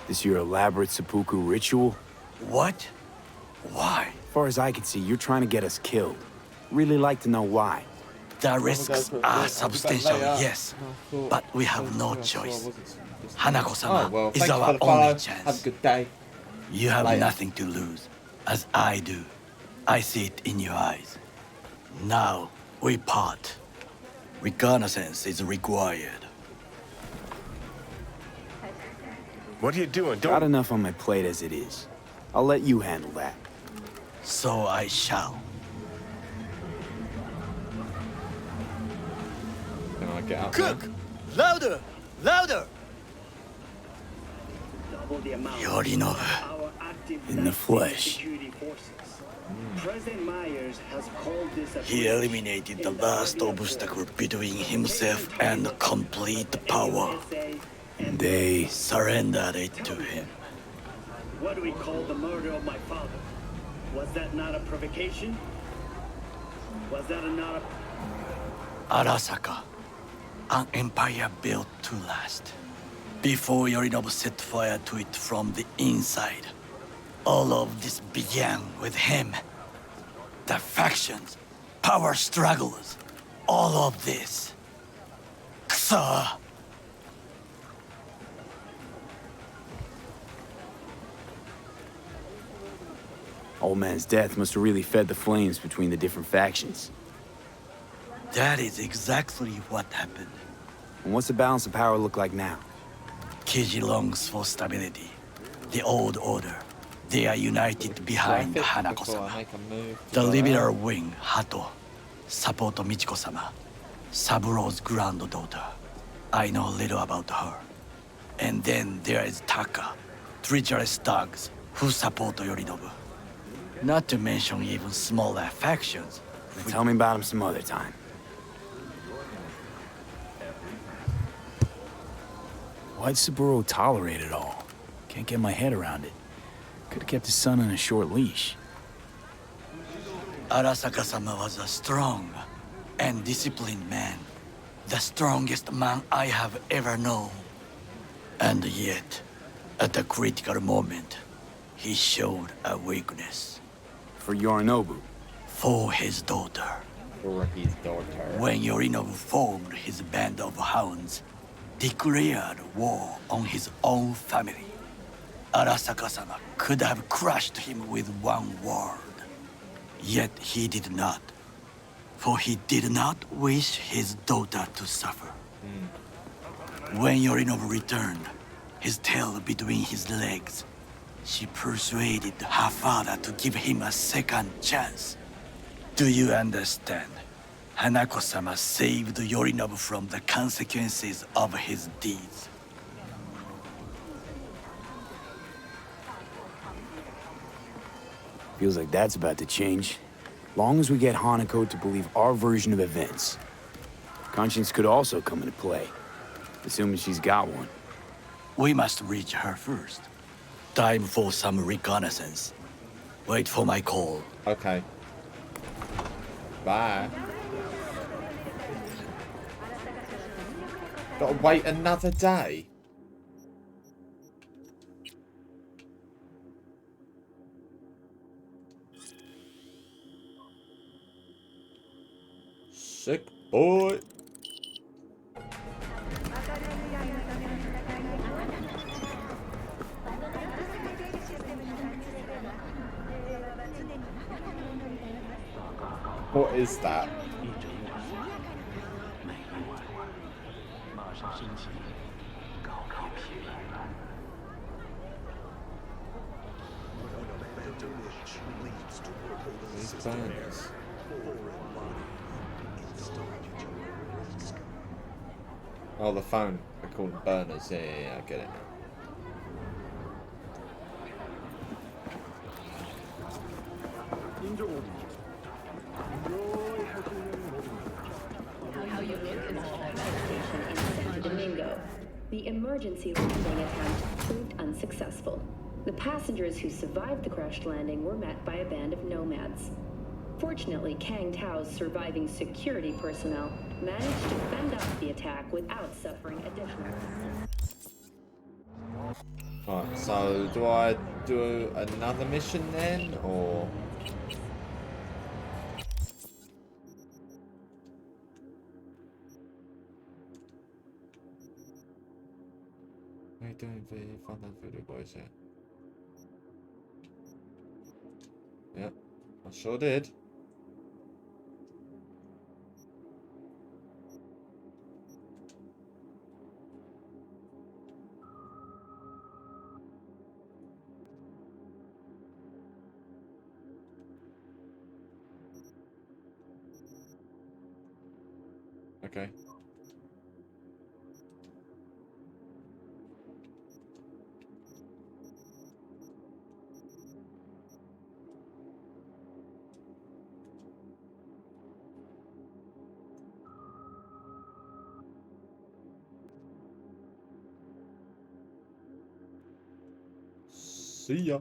S3: This your elaborate seppuku ritual?
S6: What? Why?
S3: As far as I can see, you're trying to get us killed. Really like to know why.
S6: The risks are substantial, yes. But we have no choice. Hanako-sama
S1: Oh, well,
S6: is
S1: thank you
S6: our
S1: for the
S6: only
S1: follow.
S6: chance.
S1: Have a good day.
S6: You have
S1: Later.
S6: nothing to lose, as I do. I see it in your eyes. Now, we part. Reconnaissance is required.
S5: What are you doing?
S3: Got
S5: Don't...
S3: enough on my plate as it is. I'll let you handle that.
S6: So I shall.
S1: Can I get up
S6: Cook!
S1: there?
S6: Louder! Louder!
S12: Double the amount
S6: Yorinobu.
S12: our active
S3: In the
S12: night
S3: flesh.
S12: security forces. President Myers has called this a
S6: He eliminated the last obstacle between himself and complete power.
S12: and
S3: They...
S6: Surrendered it to him.
S12: what do we call the murder of my father? Was that not a provocation? Was that not a...
S6: Arasaka. An empire built to last. Before Yorinobu set fire to it from the inside, all of this began with him. The factions, power struggles, all of this. Kusa!
S3: Old man's death must have really fed the flames between the different factions.
S6: That is exactly what happened.
S3: And what's the balance of power look like now?
S6: Kiji longs for stability. The old order. They are united behind Hanako-sama. The liberal wing, Hato, support Michiko-sama, Saburo's granddaughter. I know little about her. And then there is Taka, treacherous thugs who support Yorinobu. Not to mention even smaller factions.
S3: Tell me about him some other time. Why'd Saburo tolerate it all? Can't get my head around it. Could've kept his son on a short leash.
S6: Arasaka-sama was a strong and disciplined man. The strongest man I have ever known. And yet, at a critical moment, he showed a weakness.
S3: For Yorinobu?
S6: For his daughter.
S1: For his daughter.
S6: When Yorinobu formed his band of hounds, declared war on his own family, Arasaka-sama could have crushed him with one word. Yet he did not. For he did not wish his daughter to suffer. When Yorinobu returned, his tail between his legs, she persuaded her father to give him a second chance. Do you understand? Hanako-sama saved Yorinobu from the consequences of his deeds.
S3: Feels like that's about to change. Long as we get Hanako to believe our version of events. Conscience could also come into play, assuming she's got one.
S6: We must reach her first. Time for some reconnaissance. Wait for my call.
S1: Okay. Bye. Gotta wait another day. Sick boy. What is that? These burners. Oh, the phone. They're called burners. Yeah, I get it now.
S13: Domingo. The emergency landing attempt proved unsuccessful. The passengers who survived the crashed landing were met by a band of nomads. Fortunately, Kang Tao's surviving security personnel managed to fend off the attack without suffering additional.
S1: Right, so do I do another mission then, or? What are you doing for find that voodoo boys here? Yep, I sure did. Okay. See ya.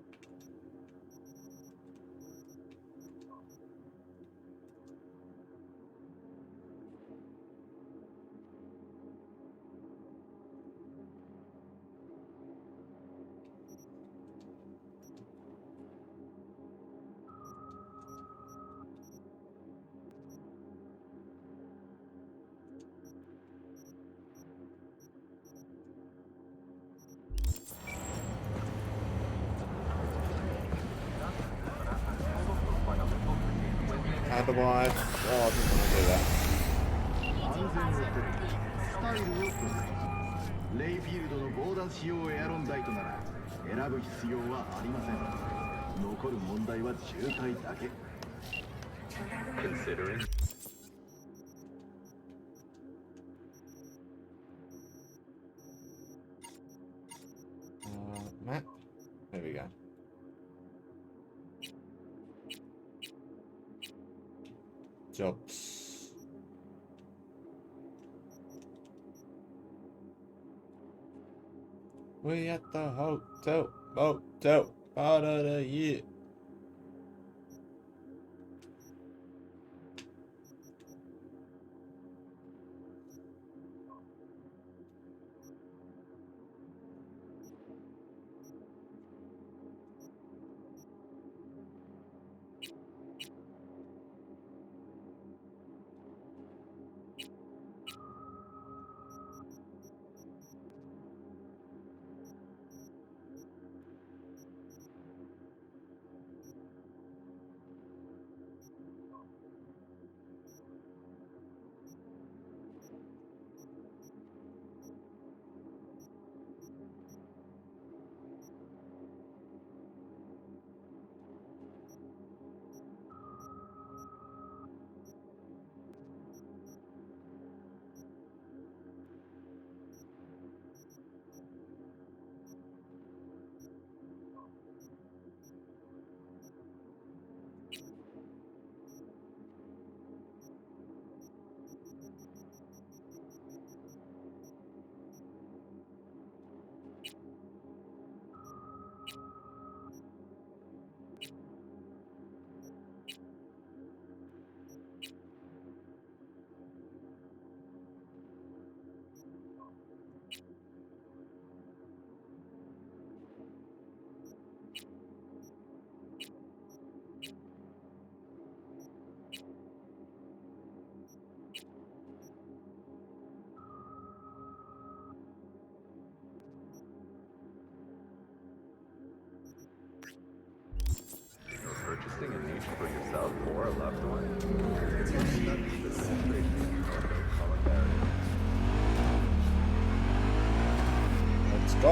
S1: How do I? Oh, I didn't want to do that.
S14: スタイルよくレイフィールドの防弾仕様エアロンダイトなら選ぶ必要はありません。残る問題は渋滞だけ。Considering.
S1: Map. There we go. Jobs. We at the hotel, motel, part of the year.
S14: Purchasing a niche for yourself or a loved one?
S1: Let's go.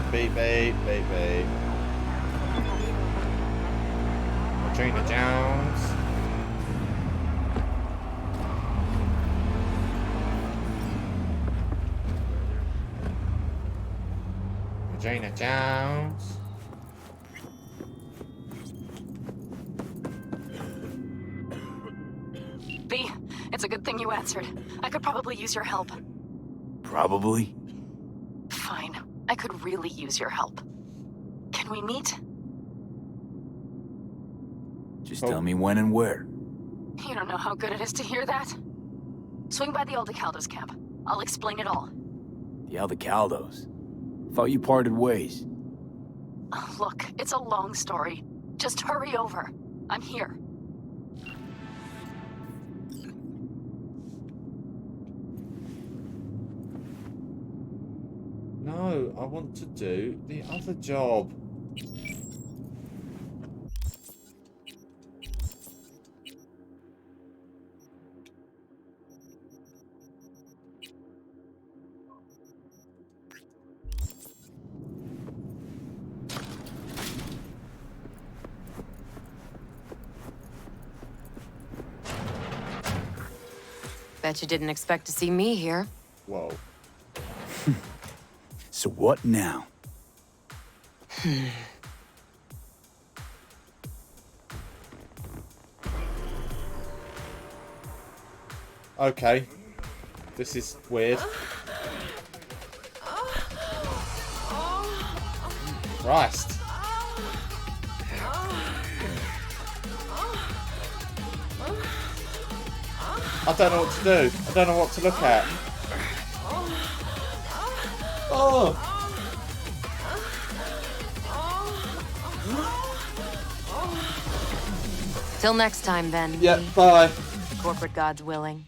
S1: Baby. Regina Jones. Regina Jones.
S15: B, it's a good thing you answered. I could probably use your help.
S3: Probably?
S15: Fine. I could really use your help. Can we meet?
S3: Just tell me when and where.
S15: You don't know how good it is to hear that. Swing by the Aldecaldos camp. I'll explain it all.
S3: The Aldecaldos? Thought you parted ways.
S15: Look, it's a long story. Just hurry over. I'm here.
S1: No, I want to do the other job.
S15: Bet you didn't expect to see me here.
S1: Whoa.
S3: So what now?
S1: Okay. This is weird. Christ. I don't know what to do. I don't know what to look at. Oh!
S15: Till next time, then.
S1: Yeah, bye.
S15: Corporate gods willing.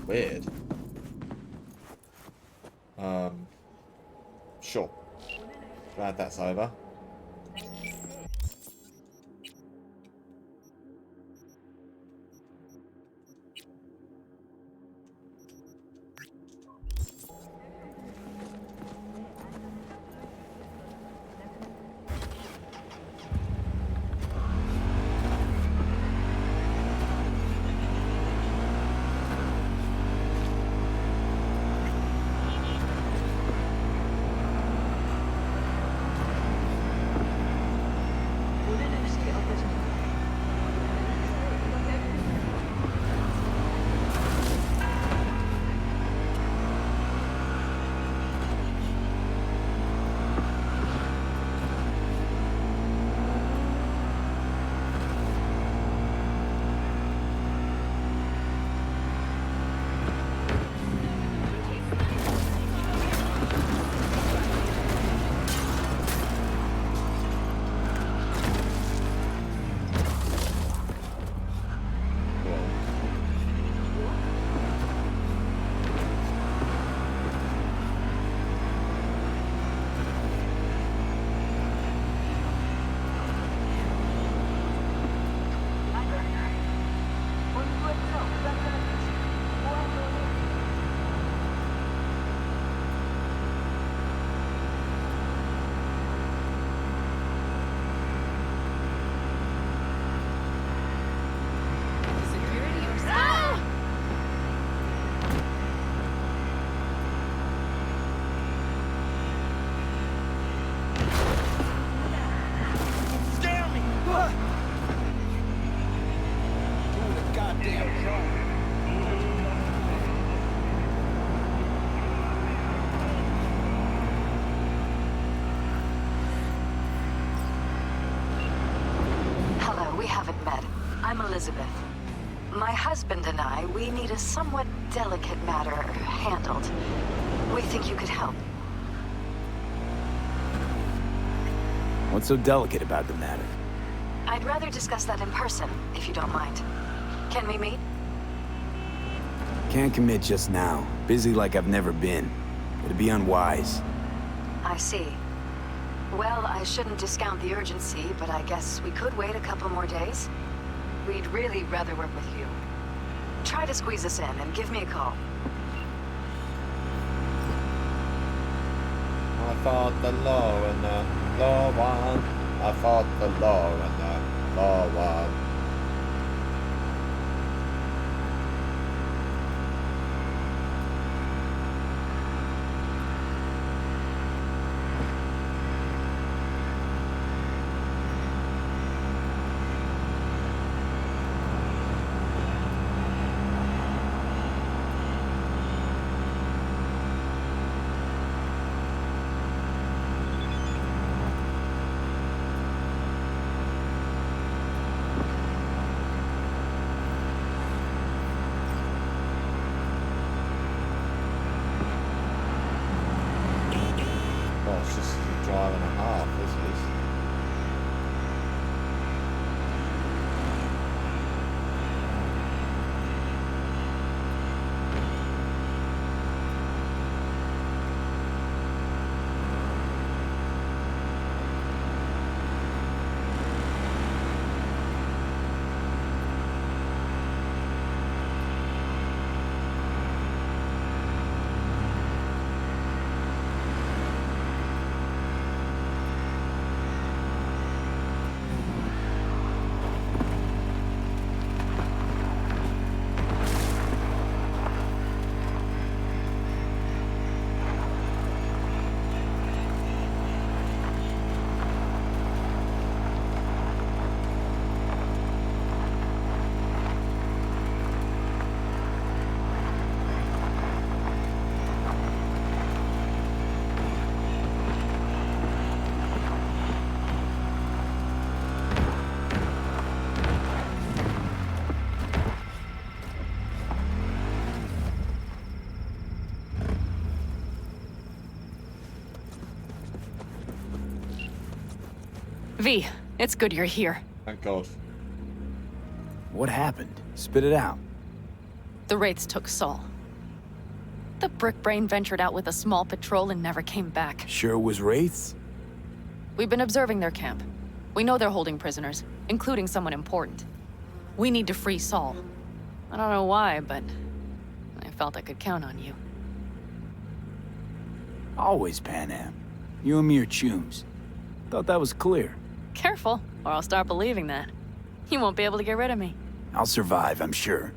S1: Weird. Sure. Glad that's over.
S16: I'm Elizabeth. My husband and I, we need a somewhat delicate matter handled. We think you could help.
S3: What's so delicate about the matter?
S16: I'd rather discuss that in person, if you don't mind. Can we meet?
S3: Can't commit just now. Busy like I've never been. It'd be unwise.
S16: I see. Well, I shouldn't discount the urgency, but I guess we could wait a couple more days. We'd really rather work with you. Try to squeeze us in and give me a call.
S1: I fought the law and the law won. I fought the law and the law won. It's just a drive and a half, this is.
S15: V, it's good you're here.
S1: Thank God.
S3: What happened? Spit it out.
S15: The Wraiths took Saul. The Brick Brain ventured out with a small patrol and never came back.
S3: Sure it was Wraiths?
S15: We've been observing their camp. We know they're holding prisoners, including someone important. We need to free Saul. I don't know why, but I felt I could count on you.
S3: Always, Panam. You and me are chums. Thought that was clear.
S15: Careful, or I'll start believing that. You won't be able to get rid of me.
S3: I'll survive, I'm sure.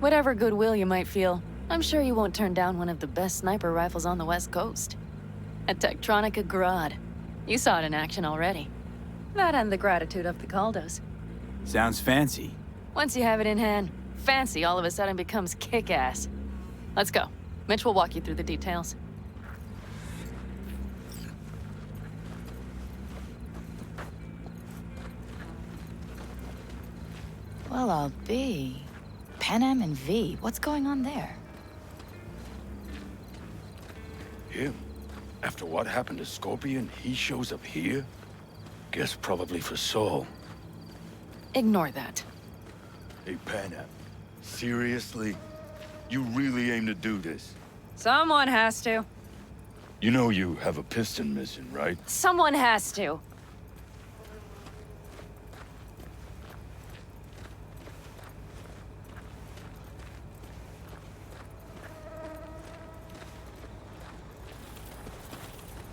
S15: Whatever goodwill you might feel, I'm sure you won't turn down one of the best sniper rifles on the West Coast. A Tektronica Grad. You saw it in action already. That and the gratitude of the Caldos.
S3: Sounds fancy.
S15: Once you have it in hand, fancy all of a sudden becomes kick-ass. Let's go. Mitch will walk you through the details.
S11: Well, I'll be. Panam and V, what's going on there?
S17: Him? After what happened to Scorpion, he shows up here? Guess probably for Saul.
S15: Ignore that.
S17: Hey, Panam. Seriously? You really aim to do this?
S15: Someone has to.
S17: You know you have a piston missing, right?
S15: Someone has to.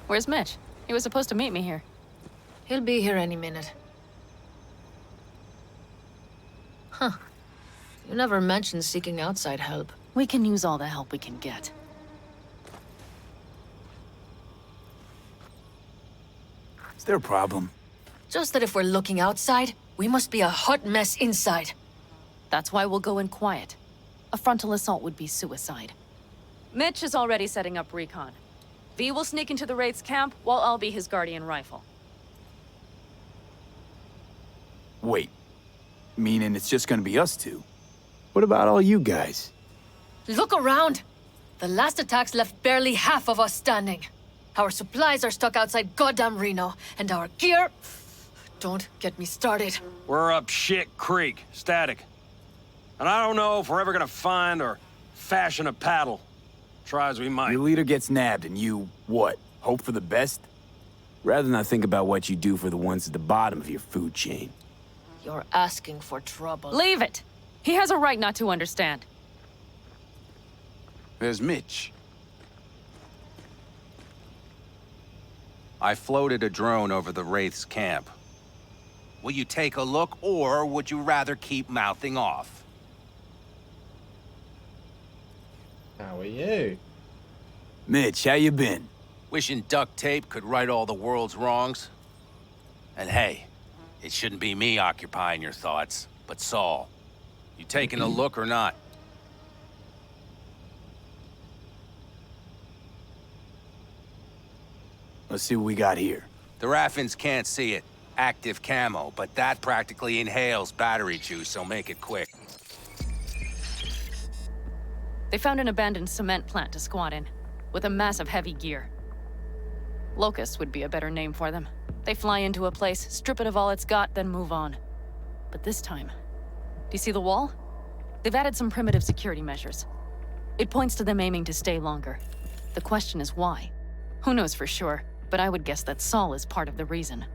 S15: Where's Mitch? He was supposed to meet me here.
S18: He'll be here any minute. Huh. You never mentioned seeking outside help.
S15: We can use all the help we can get.
S3: Is there a problem?
S18: Just that if we're looking outside, we must be a hot mess inside.
S15: That's why we'll go in quiet. A frontal assault would be suicide. Mitch is already setting up recon. V will sneak into the Wraith's camp, while I'll be his guardian rifle.
S3: Wait. Meaning it's just gonna be us two? What about all you guys?
S18: Look around! The last attacks left barely half of us standing. Our supplies are stuck outside goddamn Reno, and our gear... Don't get me started.
S8: We're up shit creek, static. And I don't know if we're ever gonna find or fashion a paddle. Try as we might.
S3: Your leader gets nabbed and you, what, hope for the best? Rather not think about what you do for the ones at the bottom of your food chain.
S18: You're asking for trouble.
S15: Leave it! He has a right not to understand.
S19: There's Mitch. I floated a drone over the Wraith's camp. Will you take a look, or would you rather keep mouthing off?
S1: How are you?
S3: Mitch, how you been?
S19: Wishing duct tape could right all the world's wrongs. And hey, it shouldn't be me occupying your thoughts, but Saul. You taking a look or not?
S3: Let's see what we got here.
S19: The Raffins can't see it. Active camo, but that practically inhales battery juice, so make it quick.
S15: They found an abandoned cement plant to squat in, with a massive heavy gear. Locusts would be a better name for them. They fly into a place, strip it of all it's got, then move on. But this time, do you see the wall? They've added some primitive security measures. It points to them aiming to stay longer. The question is why? Who knows for sure, but I would guess that Saul is part of the reason.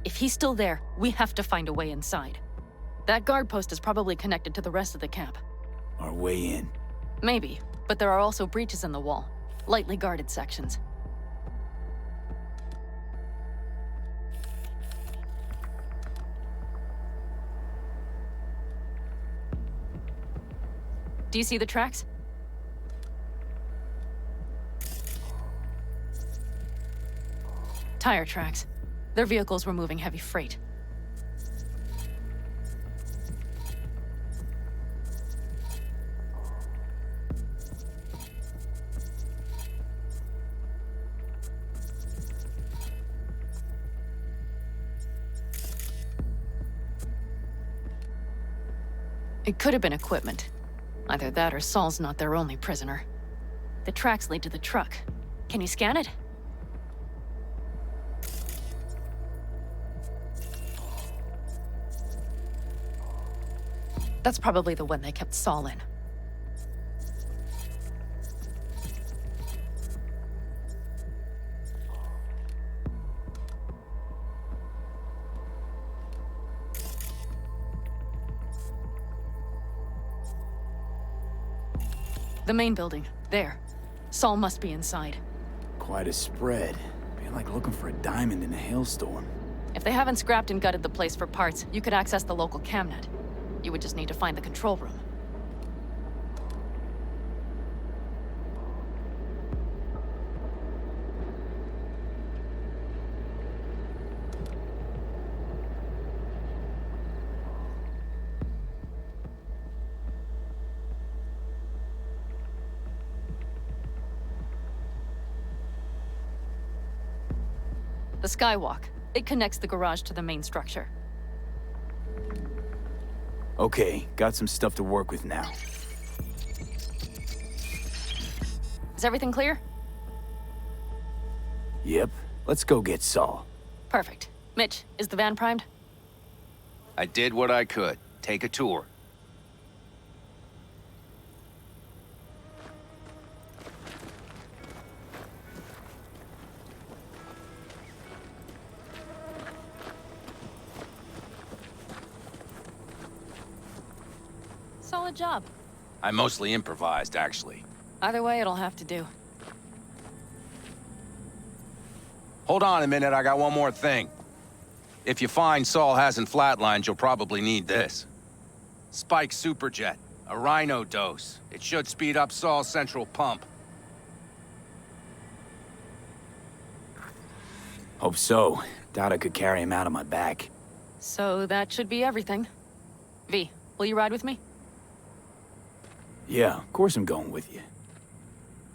S15: If he's still there, we have to find a way inside. That guard post is probably connected to the rest of the camp.
S3: Our way in.
S15: Maybe, but there are also breaches in the wall, lightly guarded sections. Do you see the tracks? Tire tracks. Their vehicles were moving heavy freight. It could have been equipment. Either that or Saul's not their only prisoner. The tracks lead to the truck. Can you scan it? That's probably the one they kept Saul in. The main building. There. Saul must be inside.
S3: Quite a spread. Be like looking for a diamond in a hailstorm.
S15: If they haven't scrapped and gutted the place for parts, you could access the local camnet. You would just need to find the control room. The skywalk. It connects the garage to the main structure.
S3: Okay, got some stuff to work with now.
S15: Is everything clear?
S3: Yep, let's go get Saul.
S15: Perfect. Mitch, is the van primed?
S19: I did what I could. Take a tour.
S15: Solid job.
S19: I mostly improvised, actually.
S15: Either way, it'll have to do.
S19: Hold on a minute, I got one more thing. If you find Saul hasn't flatlined, you'll probably need this. Spike Superjet, a Rhino dose. It should speed up Saul's central pump.
S3: Hope so. Doubt I could carry him out on my back.
S15: So that should be everything. V, will you ride with me?
S3: Yeah, of course I'm going with you.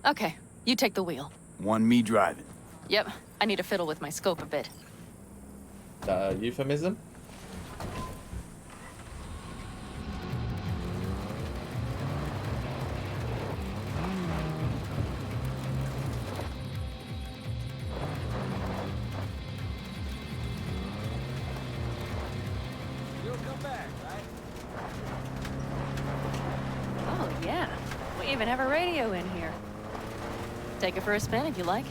S15: Okay, you take the wheel.
S3: Want me driving?
S15: Yep, I need to fiddle with my scope a bit.
S1: Euphemism?
S19: You'll come back, right?
S15: Oh, yeah. We even have a radio in here. Take it for a spin if you like.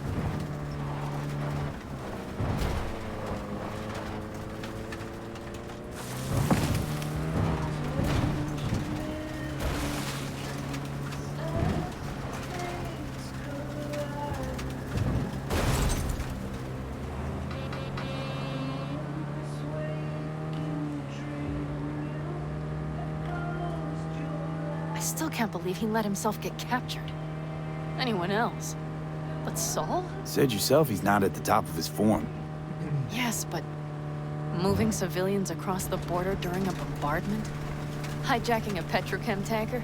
S15: I still can't believe he let himself get captured. Anyone else? But Saul?
S3: Said yourself he's not at the top of his form.
S15: Yes, but moving civilians across the border during a bombardment? Hijacking a petrochem tanker?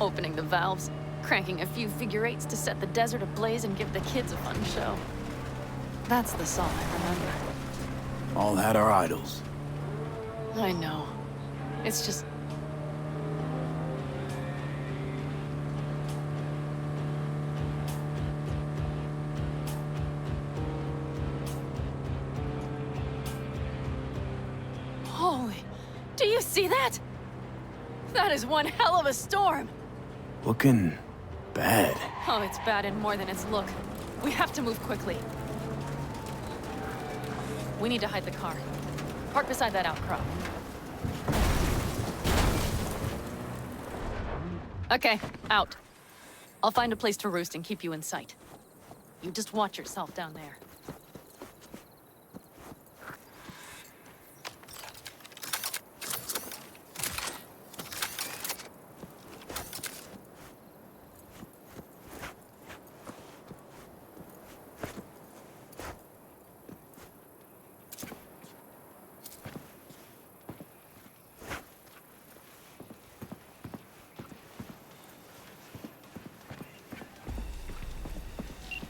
S15: Opening the valves? Cranking a few figure eights to set the desert ablaze and give the kids a fun show? That's the Saul I remember.
S3: All had our idols.
S15: I know. It's just... Holy... Do you see that? That is one hell of a storm!
S3: Looking bad.
S15: Oh, it's bad in more than its look. We have to move quickly. We need to hide the car. Park beside that outcrop. Okay, out. I'll find a place to roost and keep you in sight. You just watch yourself down there.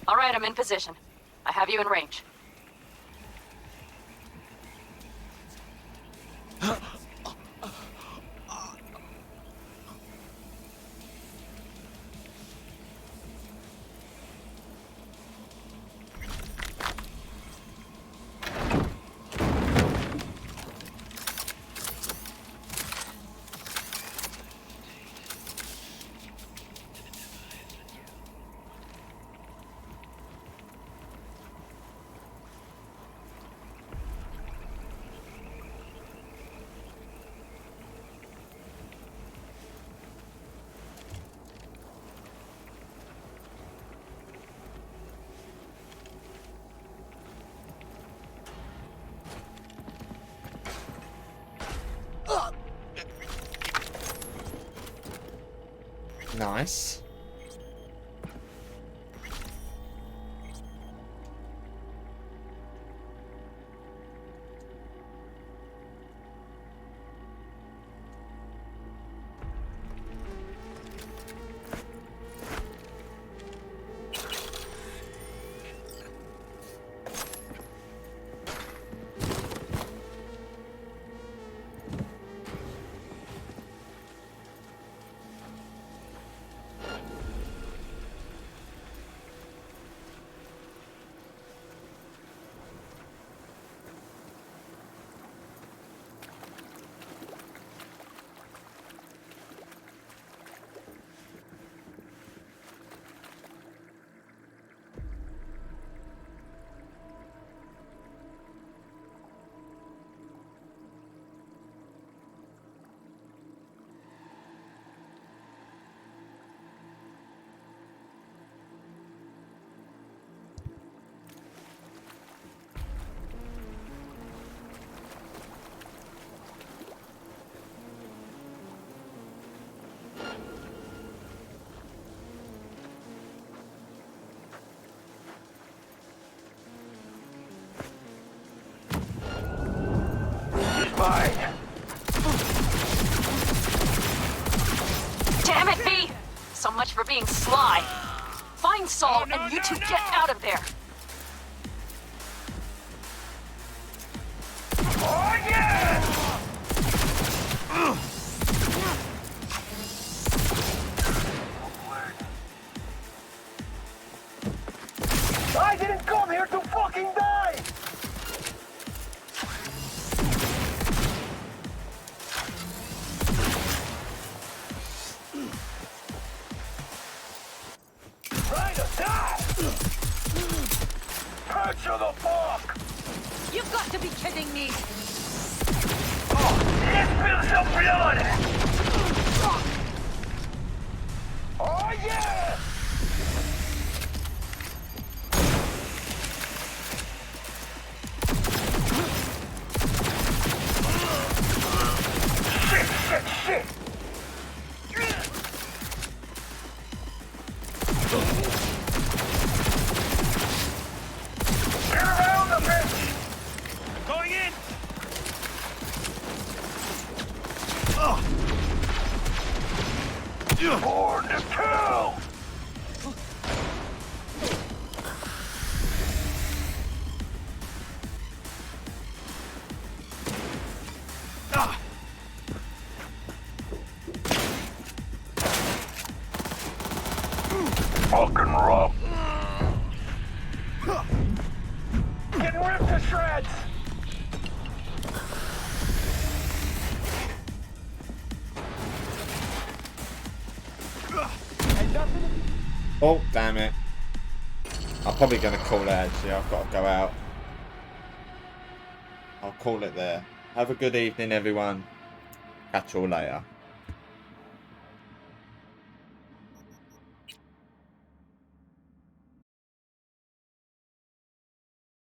S15: All right, I'm in position. I have you in range.
S1: Nice.
S18: Damn it, V! So much for being sly. Find Saul and you two get out of there.
S2: Oh yeah!
S14: I didn't come here to fucking die!
S2: Try to die! Hurt you the fuck!
S18: You've got to be kidding me!
S2: Let's spill some blood! Oh yeah! Shit! Get around the bench!
S8: Going in!
S2: Born to kill! Fucking rough. Getting ripped to shreds!
S1: Oh, damn it. I'm probably going to call it actually. I've got to go out. I'll call it there. Have a good evening, everyone. Catch you all later.